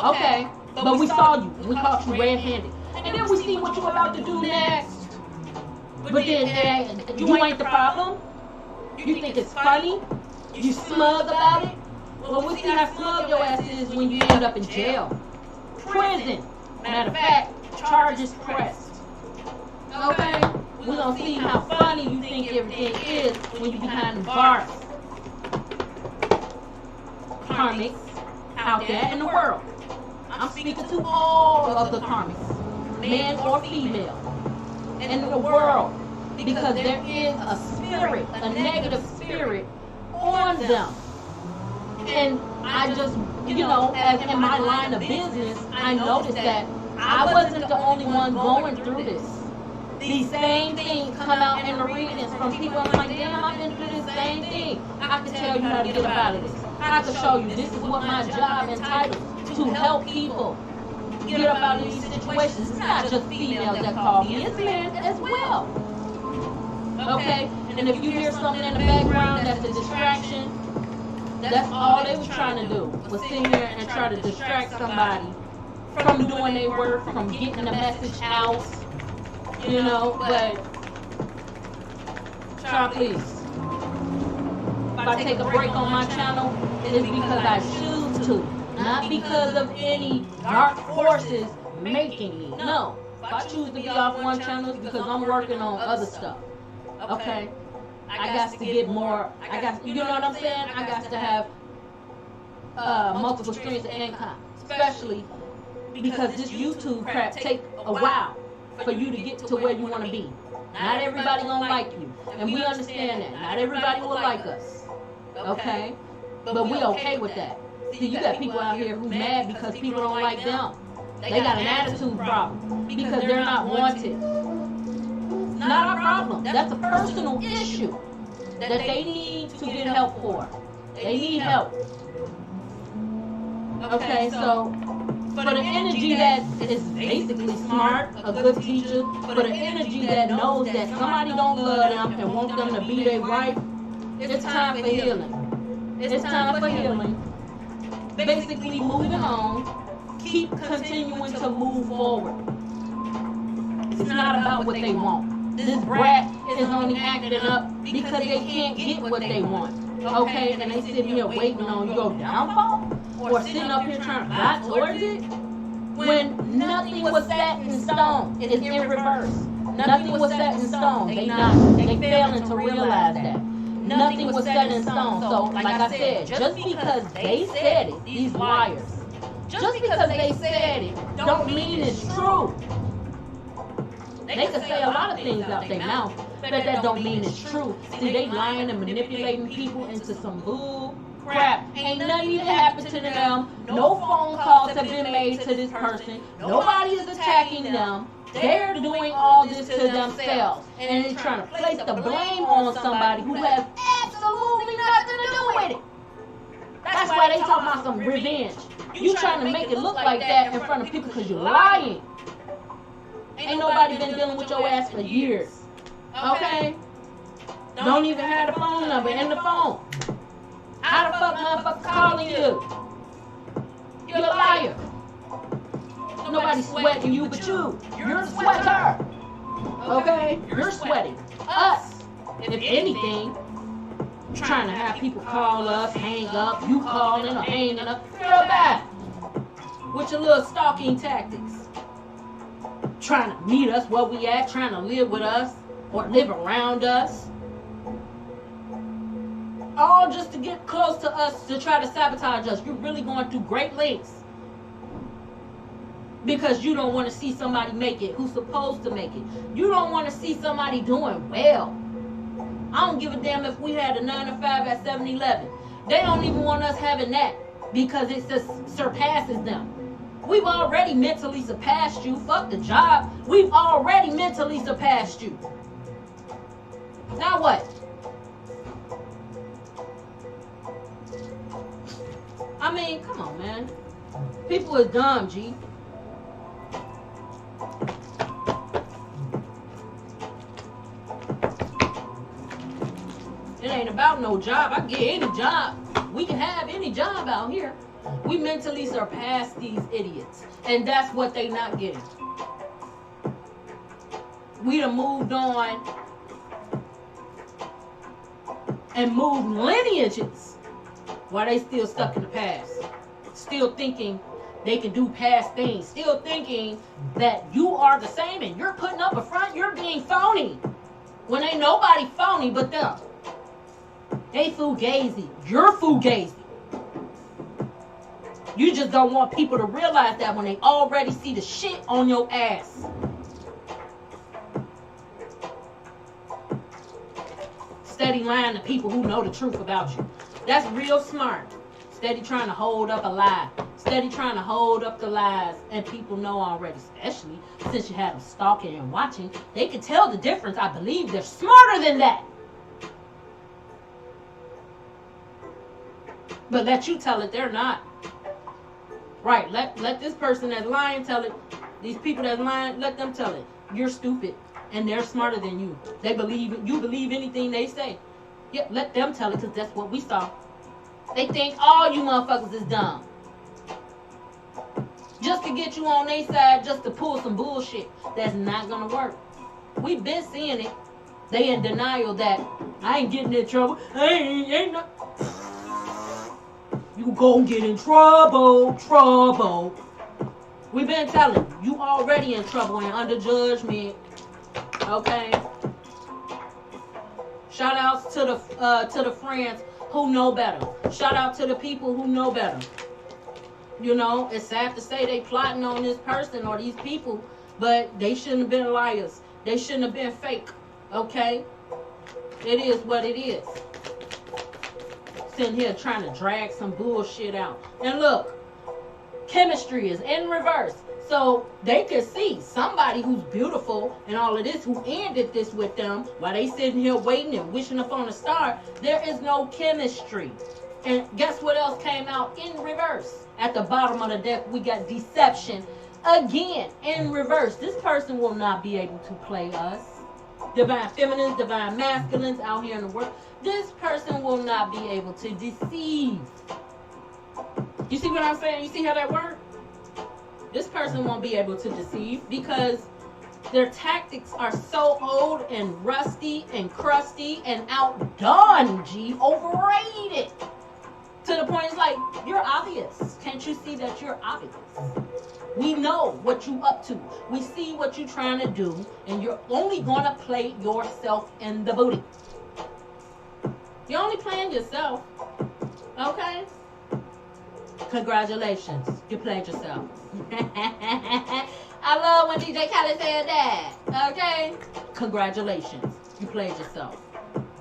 Okay, but we saw you. We caught you red-handed. And then we see what you're about to do next. But then you ain't the problem. You think it's funny. You smug about it. Well, we see how smug your ass is when you end up in jail. Prison. Matter of fact, charges pressed. Okay? We're going to see how funny you think everything is when you behind the bars. Karmics out there in the world. I'm speaking to all of the karmics, man or female, in the world, because there is a spirit, a negative spirit on them. And I just, as in my line of business, I noticed that I wasn't the only one going through this. These same things come out in the readings from people. I'm like, damn, I've been through this same thing. I can tell you how to get up out of this. I can show you this is what my job entitles, to help people get up out of these situations. It's not just females that call me, it's men as well. Okay? And if you hear something in the background that's a distraction, that's all they was trying to do, was sit here and try to distract somebody from doing their work, from getting the message out. But try please. If I take a break on my channel, it's because I choose to. Not because of any dark forces making me. No. If I choose to be off one channel, it's because I'm working on other stuff. Okay? I got to get more. You know what I'm saying? I got to have multiple streams of income. Especially because this YouTube crap take a while for you to get to where you want to be. Not everybody gonna like you. And we understand that. Not everybody will like us. Okay? But we okay with that. See, you got people out here who mad because people don't like them. They got an attitude problem because they're not wanted. It's not our problem. That's a personal issue that they need to get help for. They need help. Okay, so for the energy that is basically smart, a good teacher, for the energy that knows that somebody don't love them and wants them to be their wife, it's time for healing. It's time for healing. Basically moving on, keep continuing to move forward. It's not about what they want. This brat is only acting up because they can't get what they want. Okay, and they sitting here waiting on your downfall? Or sitting up here trying to fight towards it? When nothing was set in stone, it's in reverse. Nothing was set in stone. They failing to realize that. Nothing was set in stone. So, like I said, just because they said it, these liars, just because they said it, don't mean it's true. They can say a lot of things out their mouth, but that don't mean it's true. See, they lying and manipulating people into some bull crap. Ain't nothing even happened to them. No phone calls have been made to this person. Nobody is attacking them. They're doing all this to themselves. And they're trying to place the blame on somebody who has absolutely nothing to do with it. That's why they talking about some revenge. You trying to make it look like that in front of people because you're lying. Ain't nobody been dealing with your ass for years. Okay? Don't even have the phone number in the phone. How the fuck motherfucker calling you? You're a liar. Nobody's sweating you but you. You're a sweater. Okay? You're sweating. Us, if anything, trying to have people call us, hang up, you calling or hanging up. You're back with your little stalking tactics. Trying to meet us where we at, trying to live with us or live around us. All just to get close to us, to try to sabotage us. You're really going through great lengths because you don't want to see somebody make it who's supposed to make it. You don't want to see somebody doing well. I don't give a damn if we had a 9 to 5 at 7-Eleven. They don't even want us having that because it just surpasses them. We've already mentally surpassed you. Fuck the job. We've already mentally surpassed you. Now what? I mean, come on, man. People are dumb, G. about no job. I get any job. We can have any job out here. We mentally surpass these idiots. And that's what they not getting. We done moved on and moved lineages while they still stuck in the past. Still thinking they can do past things. Still thinking that you are the same and you're putting up a front. You're being phony. When ain't nobody phony but them. They fugazi. You're fugazi. You just don't want people to realize that when they already see the shit on your ass. Steady lying to people who know the truth about you. That's real smart. Steady trying to hold up a lie. Steady trying to hold up the lies. And people know already, especially since you have them stalking and watching, they can tell the difference. I believe they're smarter than that. But let you tell it, they're not. Right, let this person that's lying tell it. These people that's lying, let them tell it. You're stupid, and they're smarter than you. They believe it. You believe anything they say. Yeah, let them tell it, because that's what we saw. They think all you motherfuckers is dumb. Just to get you on their side, just to pull some bullshit. That's not going to work. We've been seeing it. They in denial that I ain't getting in trouble. Ain't no... You gon' get in trouble. We've been telling you already in trouble and under judgment. Okay. Shout outs to the friends who know better. Shout out to the people who know better. You know, it's sad to say they plotting on this person or these people, but they shouldn't have been liars. They shouldn't have been fake. Okay. It is what it is. Sitting here trying to drag some bullshit out. And look, chemistry is in reverse. So they can see somebody who's beautiful and all of this, who ended this with them, while they sitting here waiting and wishing upon a star. There is no chemistry. And guess what else came out in reverse? At the bottom of the deck, we got deception. Again, in reverse. This person will not be able to play us. Divine feminines, divine masculines out here in the world. This person will not be able to deceive. You see what I'm saying? You see how that works? This person won't be able to deceive because their tactics are so old and rusty and crusty and outdone, overrated. To the point it's like, you're obvious. Can't you see that you're obvious? We know what you up to. We see what you're trying to do, and you're only going to play yourself in the booty. You're only playing yourself. Okay? Congratulations. You played yourself. I love when DJ Khaled said that. Okay? Congratulations. You played yourself.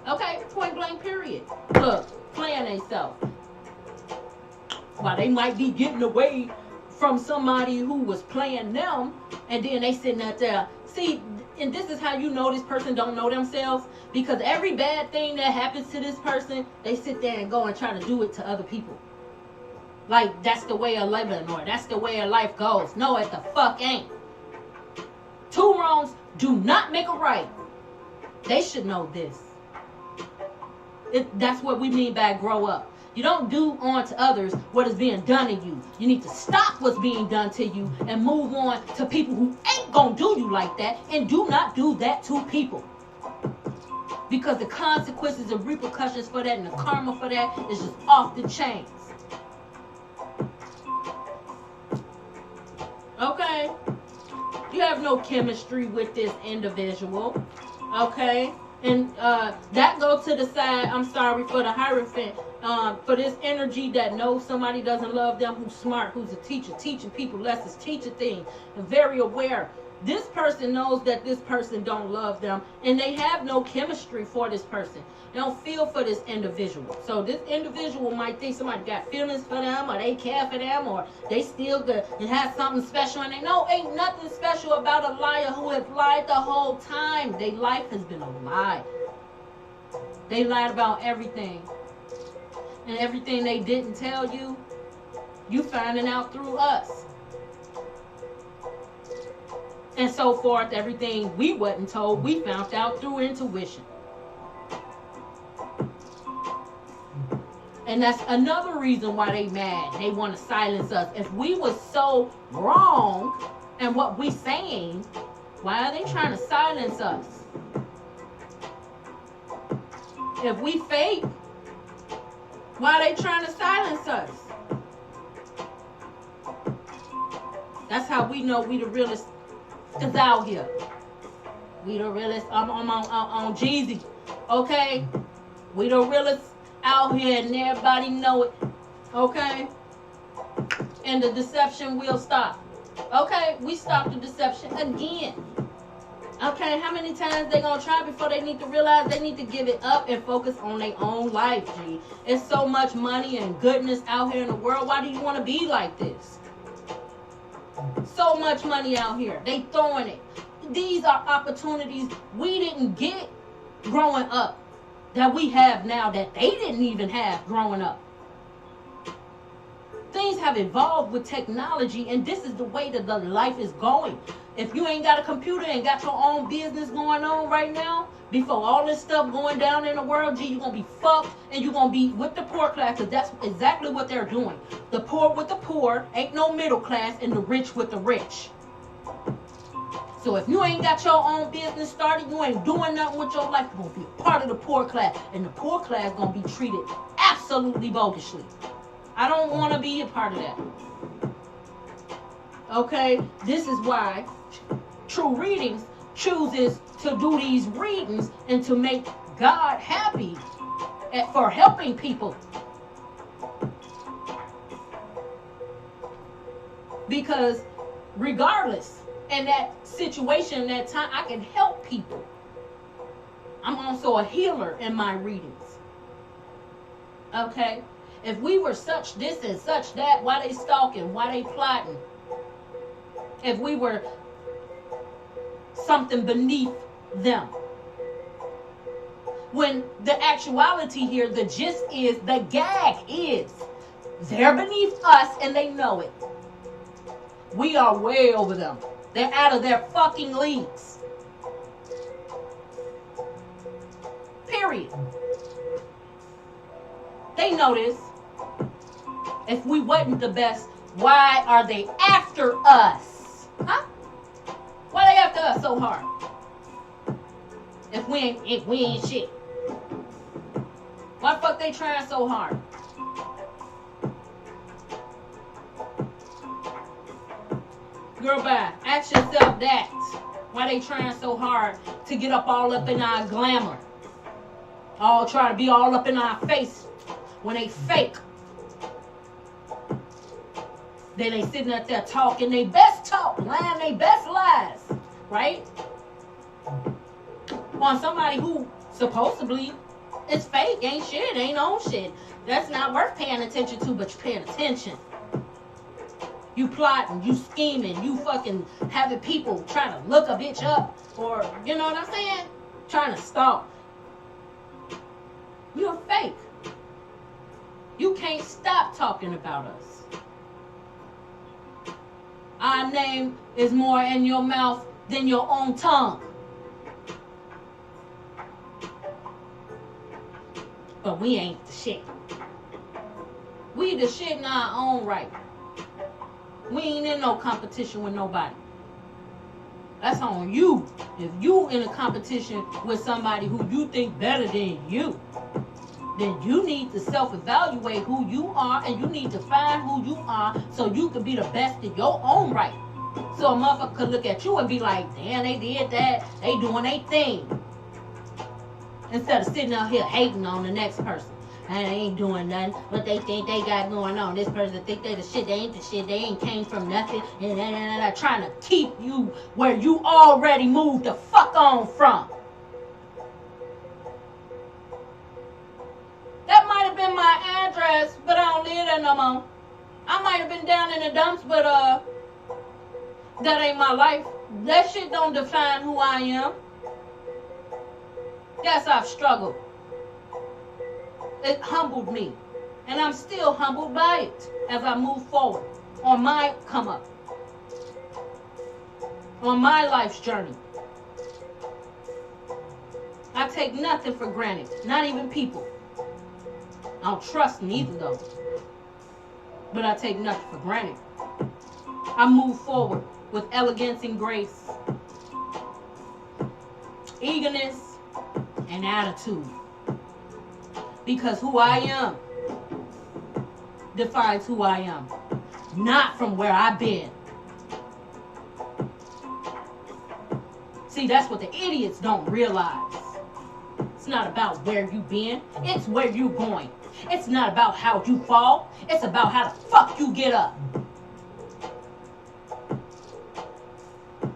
Okay? Point blank period. Look, playing themselves. While they might be getting away from somebody who was playing them, and then they sitting out there. See, and this is how you know this person don't know themselves, because every bad thing that happens to this person, they sit there and go and try to do it to other people. Like, that's the way of living, or that's the way of life goes. No, it the fuck ain't. Two wrongs do not make a right. They should know this. That's what we mean by grow up. You don't do on to others what is being done to you. You need to stop what's being done to you and move on to people who ain't gonna do you like that, and do not do that to people. Because the consequences and repercussions for that and the karma for that is just off the chains. Okay? You have no chemistry with this individual. Okay? And that goes to the side, I'm sorry, for the Hierophant. For this energy that knows somebody doesn't love them, who's smart, who's a teacher, teaching people lessons, teaching things, and very aware. This person knows that this person don't love them, and they have no chemistry for this person. They don't feel for this individual. So this individual might think somebody got feelings for them, or they care for them, or they still good and have something special, and they know ain't nothing special about a liar who has lied the whole time. Their life has been a lie. They lied about everything. And everything they didn't tell you, you finding out through us. And so forth, everything we wasn't told, we found out through intuition. And that's another reason why they mad. They want to silence us. If we were so wrong in what we saying, why are they trying to silence us? If we fake, why are they trying to silence us? That's how we know we the realest is out here. We the realest. I'm on Jeezy. Okay? We the realest out here and everybody know it. Okay? And the deception will stop. Okay? We stop the deception again. Okay? How many times they gonna try before they need to realize they need to give it up and focus on their own life, G? It's so much money and goodness out here in the world. Why do you want to be like this? So much money out here. They throwing it. These are opportunities we didn't get growing up that we have now that they didn't even have growing up. Things have evolved with technology, and this is the way that the life is going. If you ain't got a computer and got your own business going on right now, before all this stuff going down in the world, G, you're going to be fucked and you're going to be with the poor class, because that's exactly what they're doing. The poor with the poor, ain't no middle class, and the rich with the rich. So if you ain't got your own business started, you ain't doing nothing with your life, you're going to be a part of the poor class. And the poor class is going to be treated absolutely bogusly. I don't want to be a part of that. Okay? This is why True Readings chooses to do these readings and to make God happy for helping people. Because regardless, in that situation, that time, I can help people. I'm also a healer in my readings. Okay? If we were such this and such that, why they stalking? Why they plotting? If we were something beneath them. When the actuality here, the gist is, the gag is, they're beneath us and they know it. We are way over them. They're out of their fucking leagues. Period. They know this. If we wasn't the best, why are they after us? Huh? Why they after us so hard? If we ain't shit. Why the fuck they trying so hard? Girl, bye. Ask yourself that. Why they trying so hard to get all up in our glamour? All try to be all up in our face when they fake. Then they sitting up there talking their best talk, lying their best lies, right? On somebody who supposedly is fake, ain't shit, ain't on shit. That's not worth paying attention to, but you're paying attention. You plotting, you scheming, you fucking having people trying to look a bitch up, or, you know what I'm saying? Trying to stalk. You're fake. You can't stop talking about us. Our name is more in your mouth than your own tongue. But we ain't the shit. We the shit in our own right. We ain't in no competition with nobody. That's on you. If you in a competition with somebody who you think better than you, then you need to self-evaluate who you are, and you need to find who you are so you can be the best in your own right. So a motherfucker could look at you and be like, damn, they did that. They doing their thing. Instead of sitting out here hating on the next person. I ain't doing nothing. What they think they got going on. This person think they the shit. They ain't the shit. They ain't came from nothing. And trying to keep you where you already moved the fuck on from. That might have been my address, but I don't live there no more. I might have been down in the dumps, but that ain't my life. That shit don't define who I am. Yes, I've struggled. It humbled me. And I'm still humbled by it as I move forward on my come up. On my life's journey. I take nothing for granted. Not even people. I don't trust neither though. But I take nothing for granted. I move forward with elegance and grace, eagerness, and attitude. Because who I am defines who I am, not from where I've been. See, that's what the idiots don't realize. It's not about where you've been, it's where you're going. It's not about how you fall, it's about how the fuck you get up.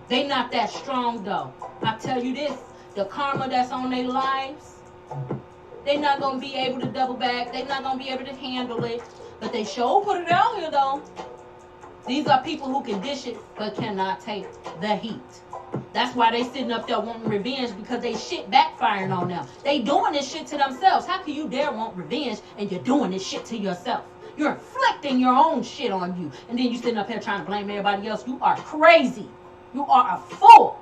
They not that strong though. I tell you this, the karma that's on their lives, they're not going to be able to double back. They're not going to be able to handle it. But they sure put it out here though. These are people who can dish it but cannot take the heat. That's why they sitting up there wanting revenge, because they shit backfiring on them. They doing this shit to themselves. How can you dare want revenge and you're doing this shit to yourself? You're inflicting your own shit on you. And then you sitting up here trying to blame everybody else. You are crazy. You are a fool.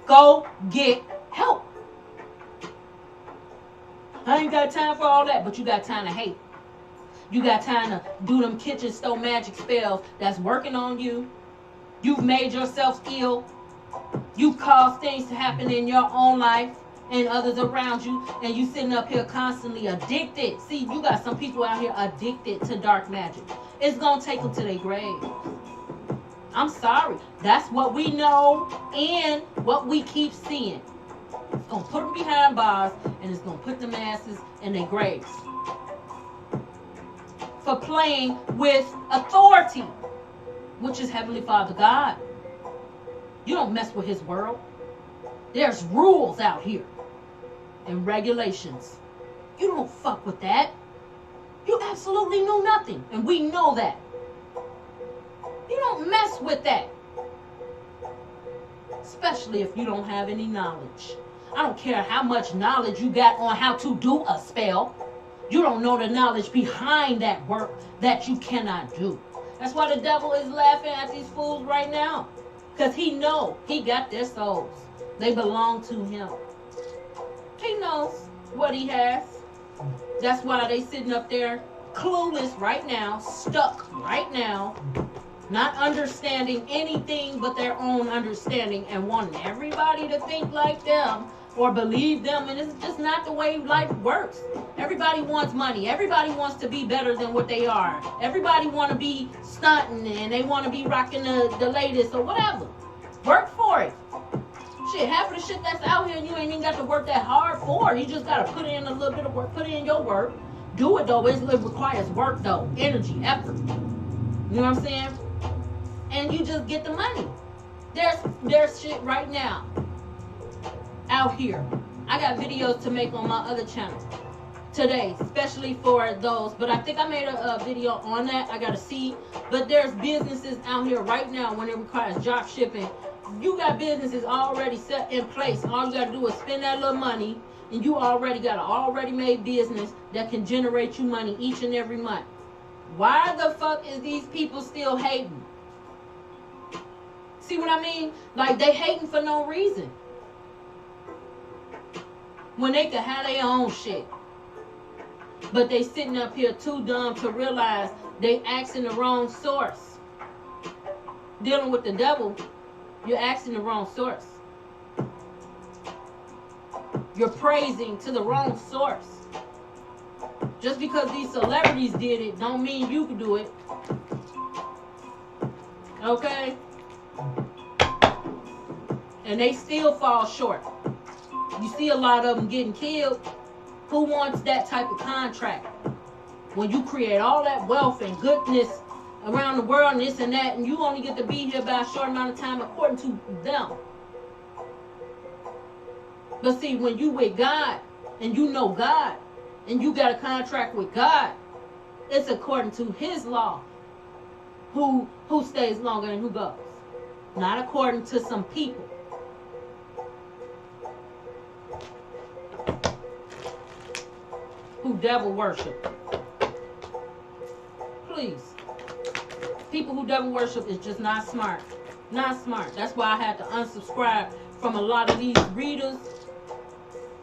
Go get help. I ain't got time for all that, but you got time to hate. You got time to do them kitchen stove magic spells that's working on you. You've made yourself ill. You caused things to happen in your own life and others around you, and you sitting up here constantly addicted. See, you got some people out here addicted to dark magic. It's going to take them to their grave. I'm sorry. That's what we know and what we keep seeing. It's going to put them behind bars, and it's going to put the masses in their graves. For playing with authority, which is Heavenly Father God. You don't mess with his world. There's rules out here and regulations. You don't fuck with that. You absolutely know nothing, and we know that. You don't mess with that. Especially if you don't have any knowledge. I don't care how much knowledge you got on how to do a spell. You don't know the knowledge behind that work that you cannot do. That's why the devil is laughing at these fools right now. Because he knows he got their souls. They belong to him. He knows what he has. That's why they sitting up there clueless right now, stuck right now, not understanding anything but their own understanding and wanting everybody to think like them or believe them, and it's just not the way life works. Everybody wants money. Everybody wants to be better than what they are. Everybody want to be stunting and they want to be rocking the latest or whatever. Work for it. Shit, half of the shit that's out here you ain't even got to work that hard for. You just got to put in a little bit of work. Put in your work. Do it though. It requires work though. Energy, effort. You know what I'm saying? And you just get the money. There's shit right now out here. I got videos to make on my other channel today, especially for those, but I think I made a video on that. I gotta see. But there's businesses out here right now when it requires drop shipping. You got businesses already set in place. All you gotta do is spend that little money, and you already got an already made business that can generate you money each and every month. Why the fuck is these people still hating? See what I mean? Like, they hating for no reason, when they could have their own shit. But they sitting up here too dumb to realize they asking the wrong source. Dealing with the devil, you're asking the wrong source. You're praising to the wrong source. Just because these celebrities did it don't mean you can do it. Okay? And they still fall short. You see a lot of them getting killed. Who wants that type of contract? When you create all that wealth and goodness around the world and this and that, and you only get to be here by a short amount of time according to them. But see, when you with God, and you know God, and you got a contract with God, it's according to his law. Who stays longer and who goes. Not according to some people. Who devil worship. Please. People who devil worship is just not smart. Not smart. That's why I had to unsubscribe from a lot of these readers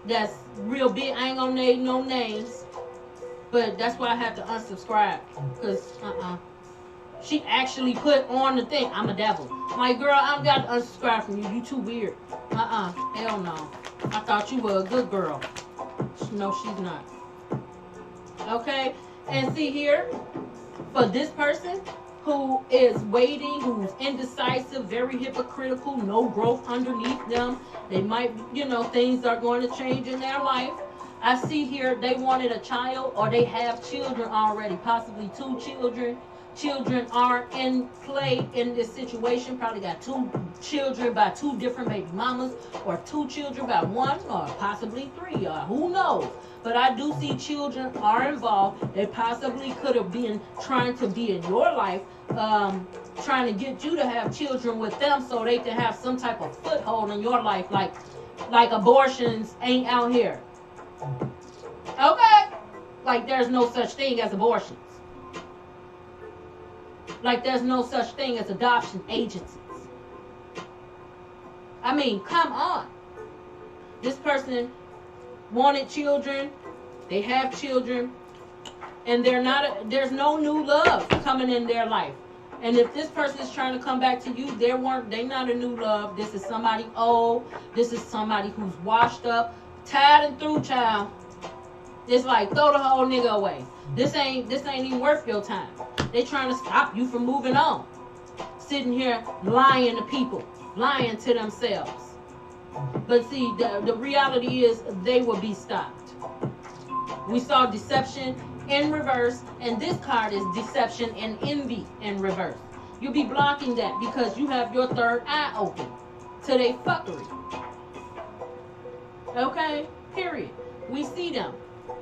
that's real big. I ain't gonna name no names, but that's why I have to unsubscribe. Because she actually put on the thing, I'm a devil. I'm like, girl, I've got to unsubscribe from you. You too weird. Hell no. I thought you were a good girl. No, she's not. Okay? And see here, for this person who is waiting, who's indecisive, very hypocritical, no growth underneath them, they might, things are going to change in their life. I see here they wanted a child, or they have children already, possibly 2 children. Children are in play in this situation. Probably got 2 children by 2 different baby mamas, or 2 children by 1, or possibly 3, or who knows. But I do see children are involved. They possibly could have been trying to be in your life, trying to get you to have children with them so they can have some type of foothold in your life, like abortions ain't out here. Okay? Like there's no such thing as abortions. Like there's no such thing as adoption agencies. I mean, come on. This person wanted children. They have children. And there's no new love coming in their life. And if this person is trying to come back to you, they're not a new love. This is somebody old. This is somebody who's washed up, tired and through, child. It's like, throw the whole nigga away. This ain't even worth your time. They trying to stop you from moving on. Sitting here lying to people, lying to themselves. But see, the reality is they will be stopped. We saw deception in reverse, and this card is deception and envy in reverse. You'll be blocking that because you have your third eye open to their fuckery. Okay? Period. We see them.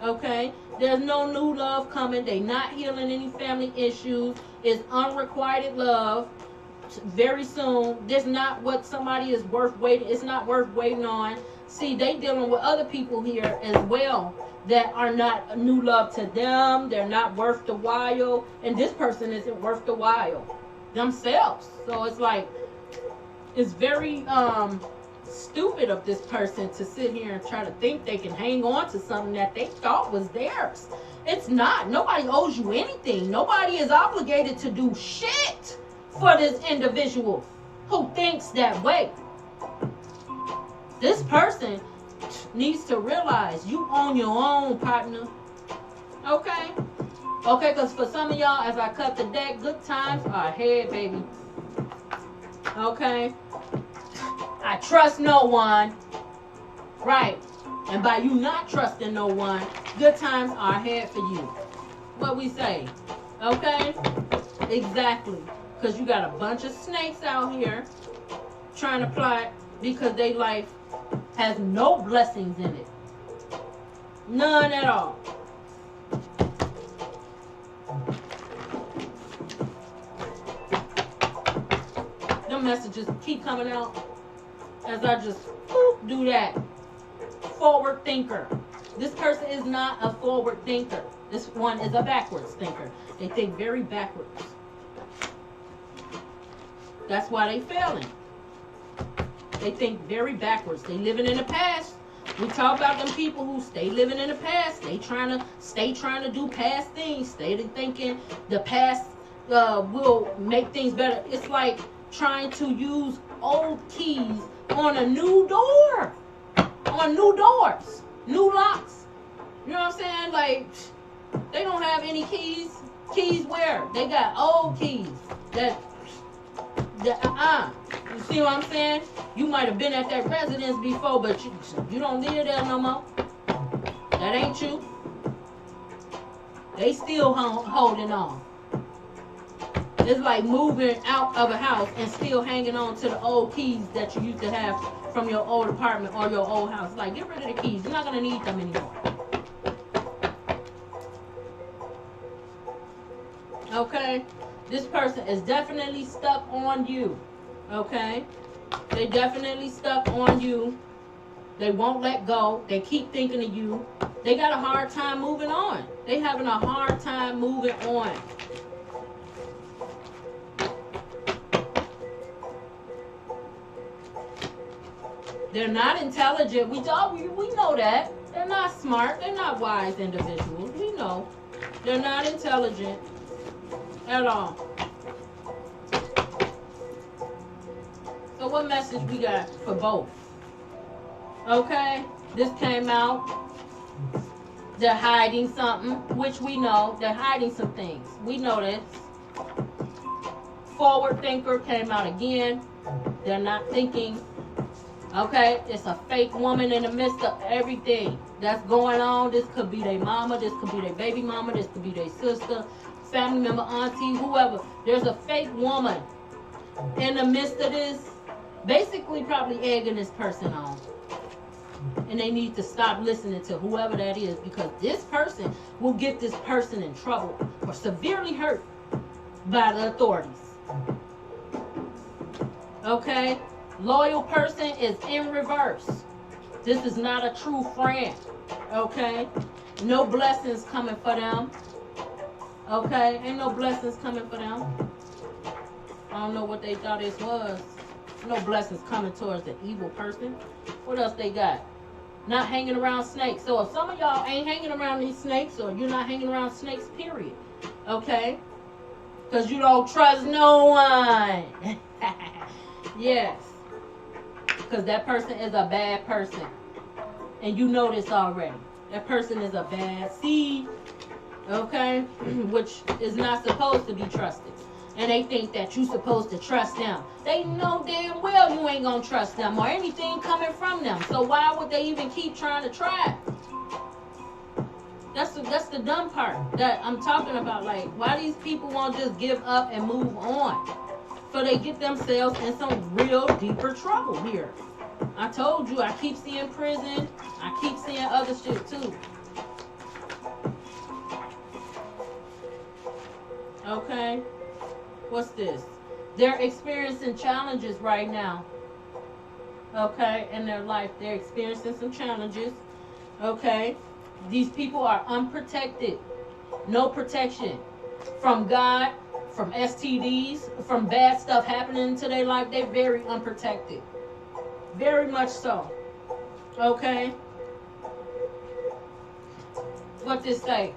Okay? There's no new love coming. They not healing any family issues. It's unrequited love. Very soon. This not what somebody is worth waiting. It's not worth waiting on. See, they dealing with other people here as well that are not new love to them. They're not worth the while. And this person isn't worth the while themselves. So it's like, it's very stupid of this person to sit here and try to think they can hang on to something that they thought was theirs. It's not. Nobody owes you anything. Nobody is obligated to do shit for this individual who thinks that way. This person needs to realize you own your own, partner. Okay? Okay, because for some of y'all, as I cut the deck, good times are ahead, baby. Okay? I trust no one. Right. And by you not trusting no one, good times are ahead for you. What we say. Okay? Exactly. Because you got a bunch of snakes out here trying to plot because their life has no blessings in it. None at all. The messages keep coming out as I just do that. Forward thinker. This person is not a forward thinker. This one is a backwards thinker. They think very backwards. That's why they failing. They think very backwards. They living in the past. We talk about them people who stay living in the past. They trying to do past things. Stay thinking the past will make things better. It's like trying to use old keys on a new door. On new doors. New locks. You know what I'm saying? Like, they don't have any keys. Keys where? They got old keys. You see what I'm saying? You might have been at that residence before, but you don't live there no more. That ain't you. They still holding on. It's like moving out of a house and still hanging on to the old keys that you used to have from your old apartment or your old house. Like, get rid of the keys. You're not going to need them anymore. Okay? This person is definitely stuck on you. Okay? They definitely stuck on you. They won't let go. They keep thinking of you. They got a hard time moving on. They having a hard time moving on. They're not intelligent. We know that. They're not smart. They're not wise individuals. We know. They're not intelligent at all. So what message we got for both? Okay, this came out. They're hiding something, which we know. They're hiding some things. We know this. Forward thinker came out again. They're not thinking. Okay, it's a fake woman in the midst of everything that's going on. This could be their mama, this could be their baby mama, this could be their sister, family member, auntie, whoever. There's a fake woman in the midst of this, basically probably egging this person on. And they need to stop listening to whoever that is, because this person will get this person in trouble or severely hurt by the authorities. Okay? Loyal person is in reverse. This is not a true friend. Okay? No blessings coming for them. Okay? Ain't no blessings coming for them. I don't know what they thought this was. No blessings coming towards the evil person. What else they got? Not hanging around snakes. So if some of y'all ain't hanging around these snakes, or you're not hanging around snakes, period. Okay? Because you don't trust no one. Yes. Because that person is a bad person. And you know this already. That person is a bad seed. Okay? Which is not supposed to be trusted. And they think that you're supposed to trust them. They know damn well you ain't going to trust them or anything coming from them. So why would they even keep trying to try? That's the dumb part that I'm talking about. Like, why these people won't just give up and move on? So they get themselves in some real deeper trouble here. I told you, I keep seeing prison. I keep seeing other shit too. Okay. What's this? They're experiencing challenges right now. Okay, in their life. They're experiencing some challenges. Okay. These people are unprotected. No protection from God, from STDs, from bad stuff happening to their life. They're very unprotected. Very much so. Okay. What this say?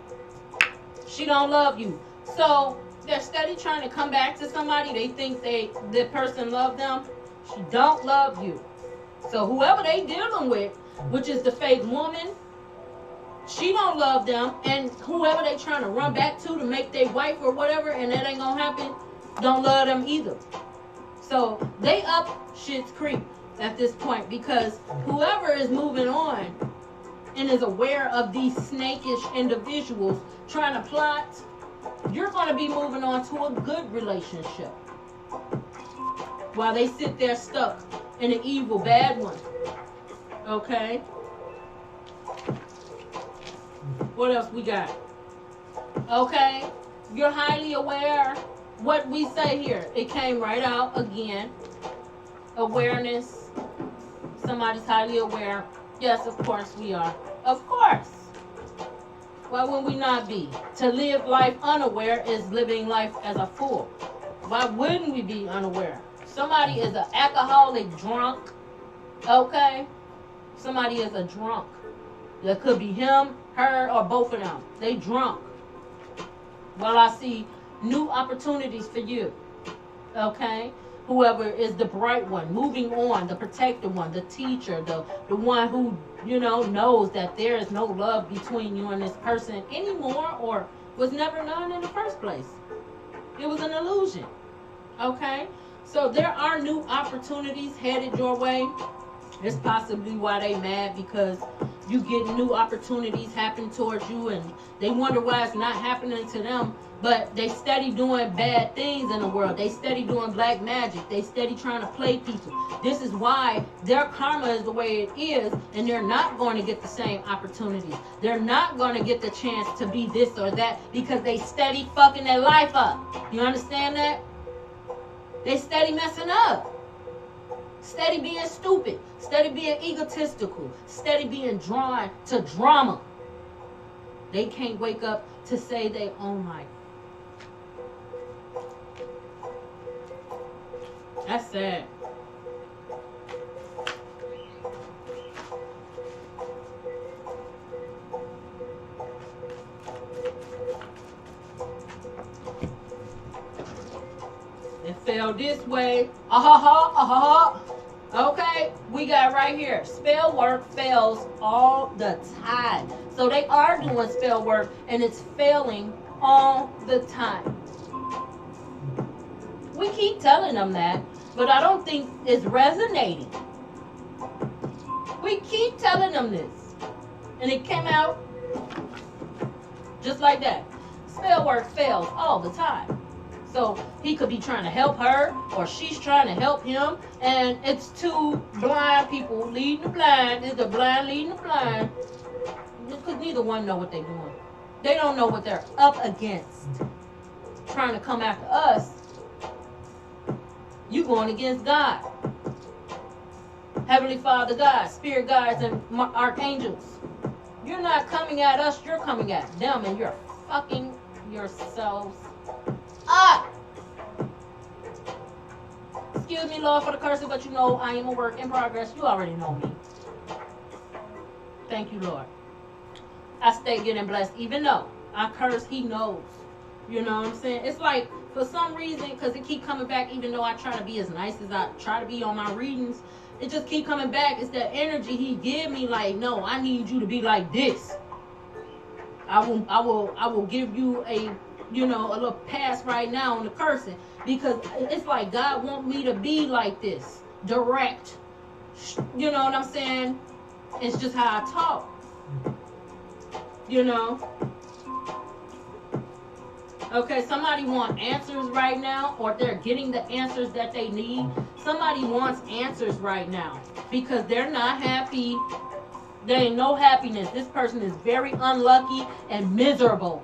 She don't love you. So they're steady trying to come back to somebody. They think the person loved them. She don't love you. So whoever they dealing with, which is the fake woman, she don't love them. And whoever they trying to run back to make their wife or whatever, and that ain't gonna happen, don't love them either. So they up shit's creek at this point, because whoever is moving on and is aware of these snakish individuals trying to plot, you're going to be moving on to a good relationship. While they sit there stuck in an evil, bad one. Okay? What else we got? Okay? You're highly aware. What we say here, it came right out again. Awareness. Somebody's highly aware. Yes, of course we are. Of course. Why would we not be? To live life unaware is living life as a fool. Why wouldn't we be unaware? Somebody is an alcoholic drunk. Okay? Somebody is a drunk. That could be him, her, or both of them. They drunk. Well, I see new opportunities for you. Okay? Whoever is the bright one, moving on, the protected one, the teacher, the one who, knows that there is no love between you and this person anymore, or was never known in the first place. It was an illusion. Okay? So there are new opportunities headed your way. It's possibly why they mad, because you get new opportunities happen towards you, and they wonder why it's not happening to them. But they steady doing bad things in the world. They steady doing black magic. They steady trying to play people. This is why their karma is the way it is, and they're not going to get the same opportunities. They're not going to get the chance to be this or that, because they steady fucking their life up. You understand that? They steady messing up. Steady being stupid. Steady being egotistical. Steady being drawn to drama. They can't wake up to say their own life. That's sad. Spell this way. Okay, we got right here. Spell work fails all the time. So they are doing spell work and it's failing all the time. We keep telling them that, but I don't think it's resonating. We keep telling them this. And it came out just like that. Spell work fails all the time. So he could be trying to help her or she's trying to help him. And it's two blind people leading the blind. It's the blind leading the blind. Because neither one know what they're doing. They don't know what they're up against. Trying to come after us. You going against God. Heavenly Father God, Spirit guides, and archangels. You're not coming at us, you're coming at them, and you're fucking yourselves up. Excuse me, Lord, for the cursing, but you know I am a work in progress. You already know me. Thank you, Lord. I stay getting blessed, even though I curse, he knows. You know what I'm saying? It's like, for some reason, because it keep coming back, even though I try to be as nice as I try to be on my readings, it just keep coming back. It's that energy he give me, like, no, I need you to be like this. I will give you a, you know, a little pass right now on the cursing, because it's like God want me to be like this, direct. You know what I'm saying? It's just how I talk. You know. Okay, somebody want answers right now, or they're getting the answers that they need. Somebody wants answers right now because they're not happy. There ain't no happiness. This person is very unlucky and miserable.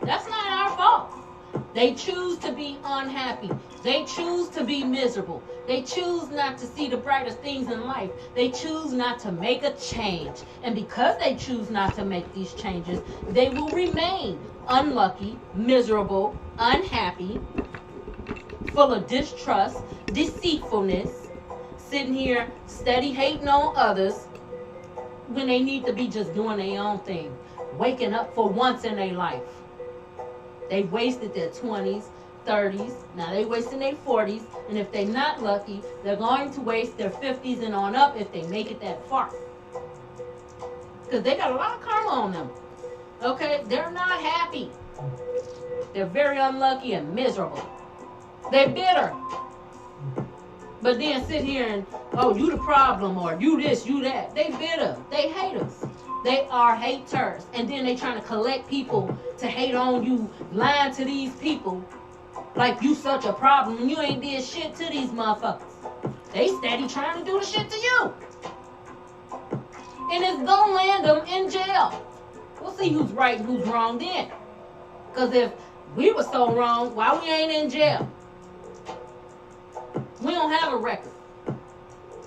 That's not our fault. They choose to be unhappy. They choose to be miserable. They choose not to see the brightest things in life. They choose not to make a change. And because they choose not to make these changes, they will remain unlucky, miserable, unhappy, full of distrust, deceitfulness, sitting here steady hating on others when they need to be just doing their own thing, waking up for once in their life. They wasted their 20s, 30s, now they wasting their 40s, and if they're not lucky, they're going to waste their 50s and on up if they make it that far. Because they got a lot of karma on them. Okay? They're not happy. They're very unlucky and miserable. They're bitter. But then sit here and, oh, you the problem, or you this, you that. They bitter. They hate us. They are haters. And then they trying to collect people to hate on you, lying to these people like you such a problem and you ain't did shit to these motherfuckers. They steady trying to do the shit to you. And it's gonna land them in jail. We'll see who's right and who's wrong then. Because if we were so wrong, why we ain't in jail? We don't have a record.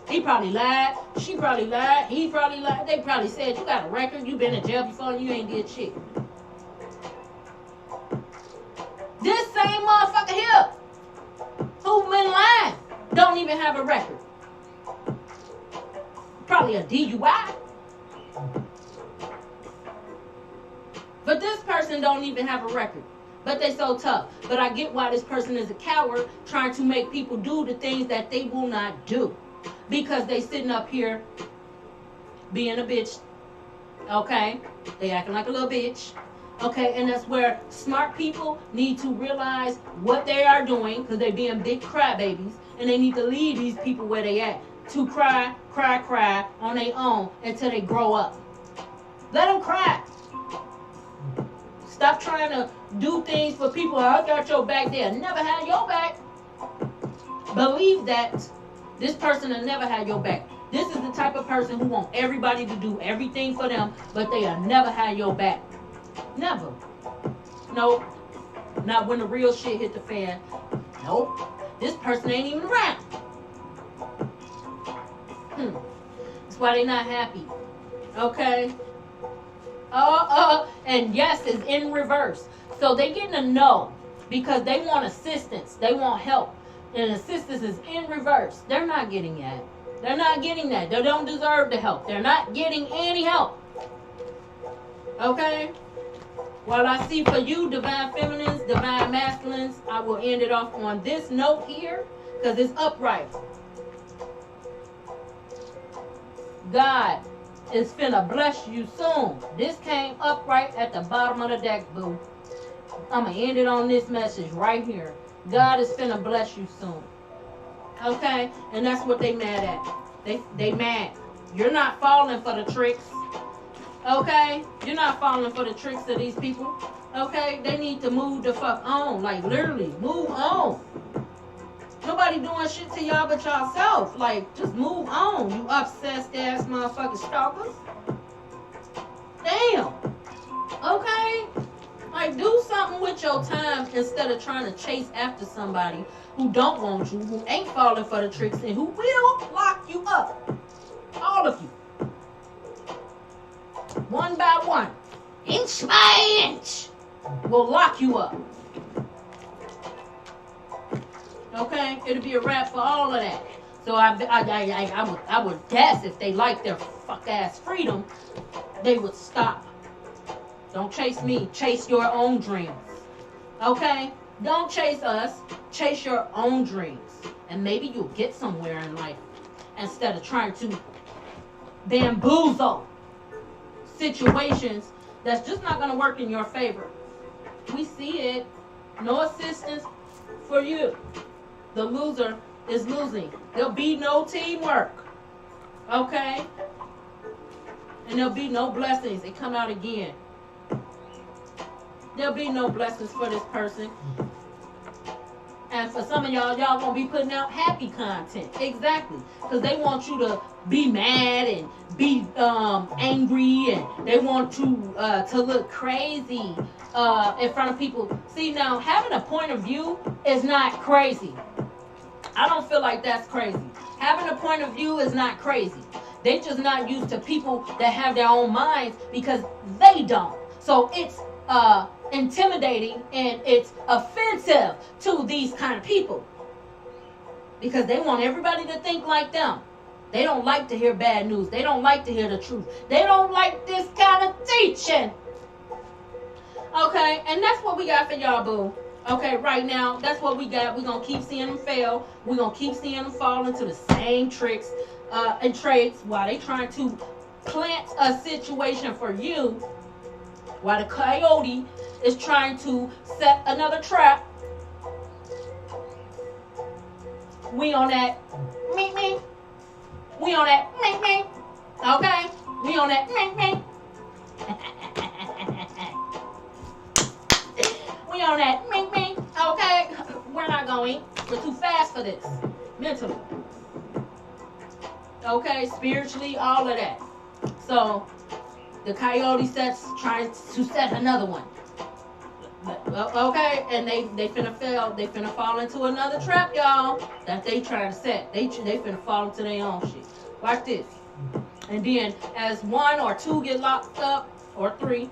He probably lied. She probably lied. He probably lied. They probably said, you got a record. You been in jail before and you ain't did shit. This same motherfucker here who been lying don't even have a record. Probably a DUI. But this person don't even have a record. But they so tough. But I get why this person is a coward trying to make people do the things that they will not do. Because they sitting up here being a bitch. Okay? They acting like a little bitch. Okay? And that's where smart people need to realize what they are doing, because they being big crybabies. And they need to leave these people where they at. To cry on their own until they grow up. Let them cry. Stop trying to do things for people. I got your back there. Never had your back. Believe that. This person will never have your back. This is the type of person who want everybody to do everything for them, but they will never have your back. Never. Nope. Not when the real shit hit the fan. Nope. This person ain't even around. That's why they not happy. Okay? And yes is in reverse. So they getting a no because they want assistance. They want help. And assistance is in reverse. They're not getting that. They're not getting that. They don't deserve the help. They're not getting any help. Okay? While I see for you, divine feminines, divine masculines, I will end it off on this note here because it's upright. God is finna bless you soon. This came upright at the bottom of the deck, boo. I'm gonna end it on this message right here. God is finna bless you soon. Okay? And that's what they mad at. They mad. You're not falling for the tricks. Okay? You're not falling for the tricks of these people. Okay? They need to move the fuck on. Like, literally, move on. Nobody doing shit to y'all but yourself. Like, just move on, you obsessed ass motherfucking stalkers. Damn. Okay? Like, do something with your time instead of trying to chase after somebody who don't want you, who ain't falling for the tricks, and who will lock you up. All of you. One by one. Inch by inch. Will lock you up. Okay? It'll be a wrap for all of that. So I would guess if they like their fuck ass freedom, they would stop. Don't chase me. Chase your own dreams. Okay? Don't chase us. Chase your own dreams. And maybe you'll get somewhere in life instead of trying to bamboozle situations that's just not going to work in your favor. We see it. No assistance for you. The loser is losing. There'll be no teamwork. Okay? And there'll be no blessings. They come out again. There'll be no blessings for this person. And for some of y'all gonna be putting out happy content. Exactly. Because they want you to be mad and be angry, and they want you to look crazy in front of people. See, now, having a point of view is not crazy. I don't feel like that's crazy. Having a point of view is not crazy. They just not used to people that have their own minds because they don't. So it's intimidating and it's offensive to these kind of people because they want everybody to think like them. They don't like to hear bad news. They don't like to hear the truth. They don't like this kind of teaching. Okay, and that's what we got for y'all, boo. Okay, right now, that's what we got. We're going to keep seeing them fail. We're going to keep seeing them fall into the same tricks and traits while they trying to plant a situation for you, while the coyote is trying to set another trap. We on that me. We on that me. Okay? We on that me. We on that me. Okay? We're not going. We're too fast for this. Mentally. Okay? Spiritually, all of that. So, the coyote trying to set another one. Okay, and they finna fail. They finna fall into another trap, y'all, that they trying to set. They finna fall into their own shit. Watch this. And then as one or two get locked up, or three,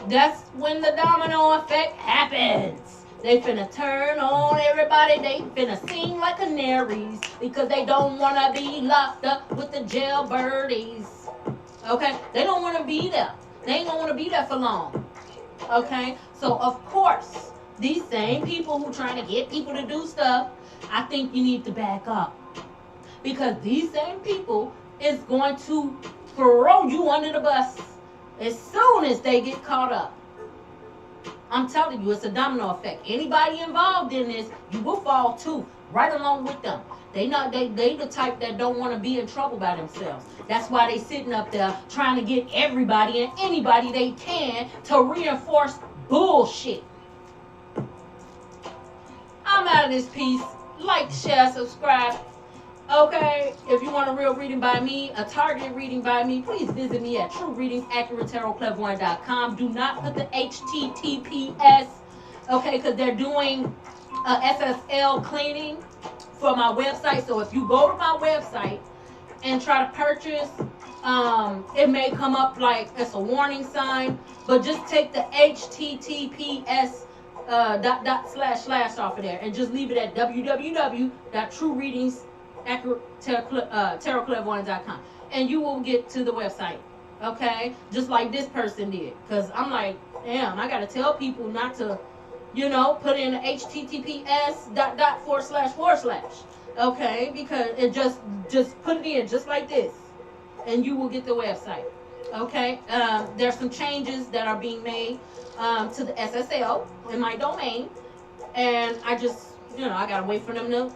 that's when the domino effect happens. They finna turn on everybody. They finna sing like canaries because they don't want to be locked up with the jailbirdies. Okay? They don't want to be there. They ain't gonna want to be there for long. Okay? So, of course, these same people who trying to get people to do stuff, I think you need to back up. Because these same people is going to throw you under the bus as soon as they get caught up. I'm telling you, it's a domino effect. Anybody involved in this, you will fall too, right along with them. They the type that don't want to be in trouble by themselves. That's why they sitting up there trying to get everybody and anybody they can to reinforce bullshit. I'm out of this piece. Like, share, subscribe. Okay, if you want a real reading by me, a targeted reading by me, please visit me at TrueReadingsAccurateTarotClairvoyant.com. Do not put the HTTPS, okay, because they're doing SSL cleaning for my website. So if you go to my website and try to purchase, it may come up like it's a warning sign, but just take the HTTPS // off of there and just leave it at www.TrueReadingsAccurateTarotClairvoyant.com, and you will get to the website. Okay, just like this person did, because I'm like, Damn, I gotta tell people not to, you know, put in HTTPS ... Okay, because it just put it in just like this, and you will get the website. Okay, there's some changes that are being made to the SSL in my domain, and I just, you know, I gotta wait for them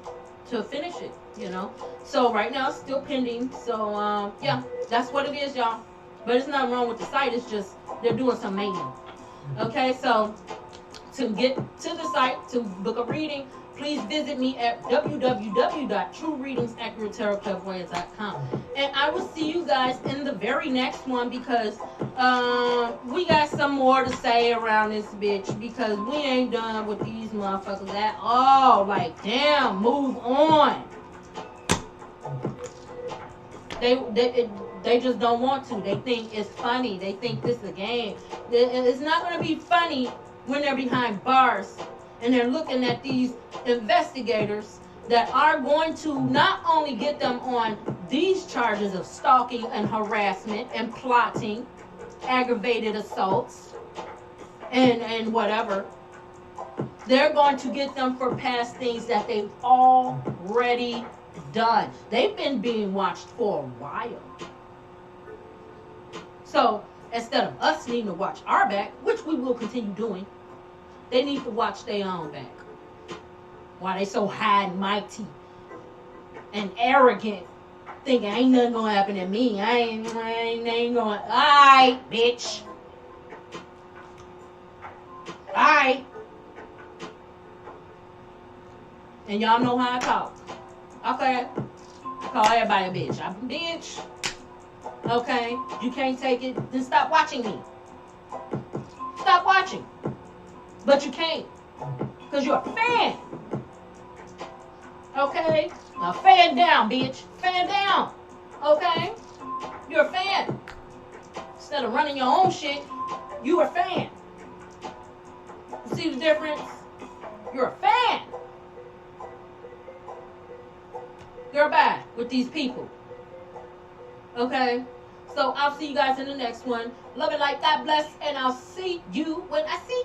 to finish it, you know. So right now it's still pending. So yeah, that's what it is, y'all. But it's nothing wrong with the site. It's just they're doing some maintenance. Okay, so to get to the site to book a reading, please visit me at www.truereadingsaccurateclairvoyant.com. And I will see you guys in the very next one, because we got some more to say around this bitch, because we ain't done with these motherfuckers at all. Like, damn, move on. They just don't want to. They think it's funny. They think this is a game. It's not going to be funny when they're behind bars and they're looking at these investigators that are going to not only get them on these charges of stalking and harassment and plotting, aggravated assaults, and whatever. They're going to get them for past things that they've already done. They've been being watched for a while. So instead of us needing to watch our back, which we will continue doing, they need to watch their own back. Why they so high and mighty and arrogant, thinking ain't nothing gonna happen to me. I ain't going. Alright, bitch. Alright. And y'all know how I talk. Okay. I call everybody a bitch. I'm a bitch. Okay. You can't take it, then stop watching me. Stop watching. But you can't. Because you're a fan. Okay? Now fan down, bitch. Fan down. Okay? You're a fan. Instead of running your own shit, you're a fan. You see the difference? You're a fan. You're bad with these people. Okay? So I'll see you guys in the next one. Love and light. God bless. And I'll see you when I see